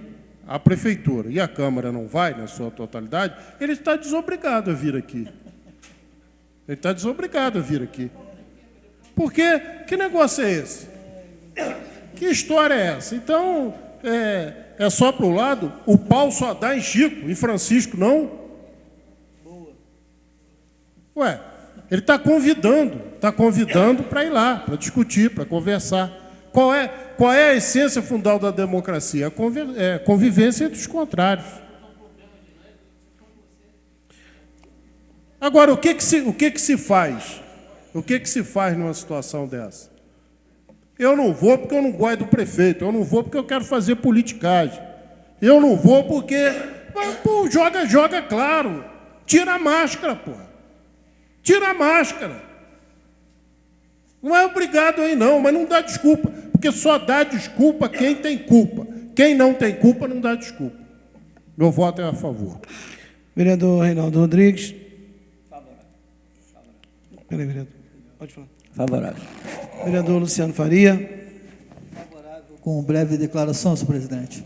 à Prefeitura e a Câmara não vai na sua totalidade, ele está desobrigado a vir aqui. Ele está desobrigado a vir aqui. Porque, que negócio é esse? Que história é essa? Então, é só para o lado, o pau só dá em Chico, em Francisco não? Ué, ele está convidando para ir lá, para discutir, para conversar. Qual é a essência fundamental da democracia? A convivência entre os contrários. Agora, o que se faz? O que se faz numa situação dessa? Eu não vou porque eu não gosto do prefeito, eu não vou porque eu quero fazer politicagem, eu não vou porque... Pô, joga claro, tira a máscara, porra. Tira a máscara. Não é obrigado aí não, mas não dá desculpa, porque só dá desculpa quem tem culpa. Quem não tem culpa não dá desculpa. Meu voto é a favor. Vereador Reinaldo Rodrigues. Favorável. Peraí, vereador. Pode falar. Favorável. Vereador Luciano Faria. Favorável. Com breve declaração, senhor presidente.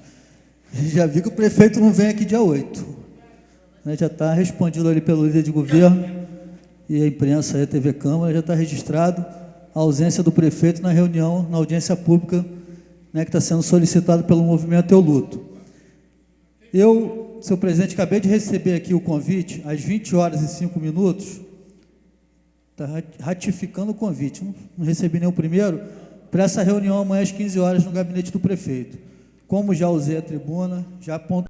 Já vi que o prefeito não vem aqui dia 8. Já está respondido ali pelo líder de governo e a imprensa e a TV Câmara, já está registrado a ausência do prefeito na reunião, na audiência pública, que está sendo solicitado pelo movimento Eu Luto. Eu, senhor presidente, acabei de receber aqui o convite, às 20h05, está ratificando o convite, não recebi nem o primeiro, para essa reunião amanhã às 15 horas no gabinete do prefeito. Como já usei a tribuna, já aponto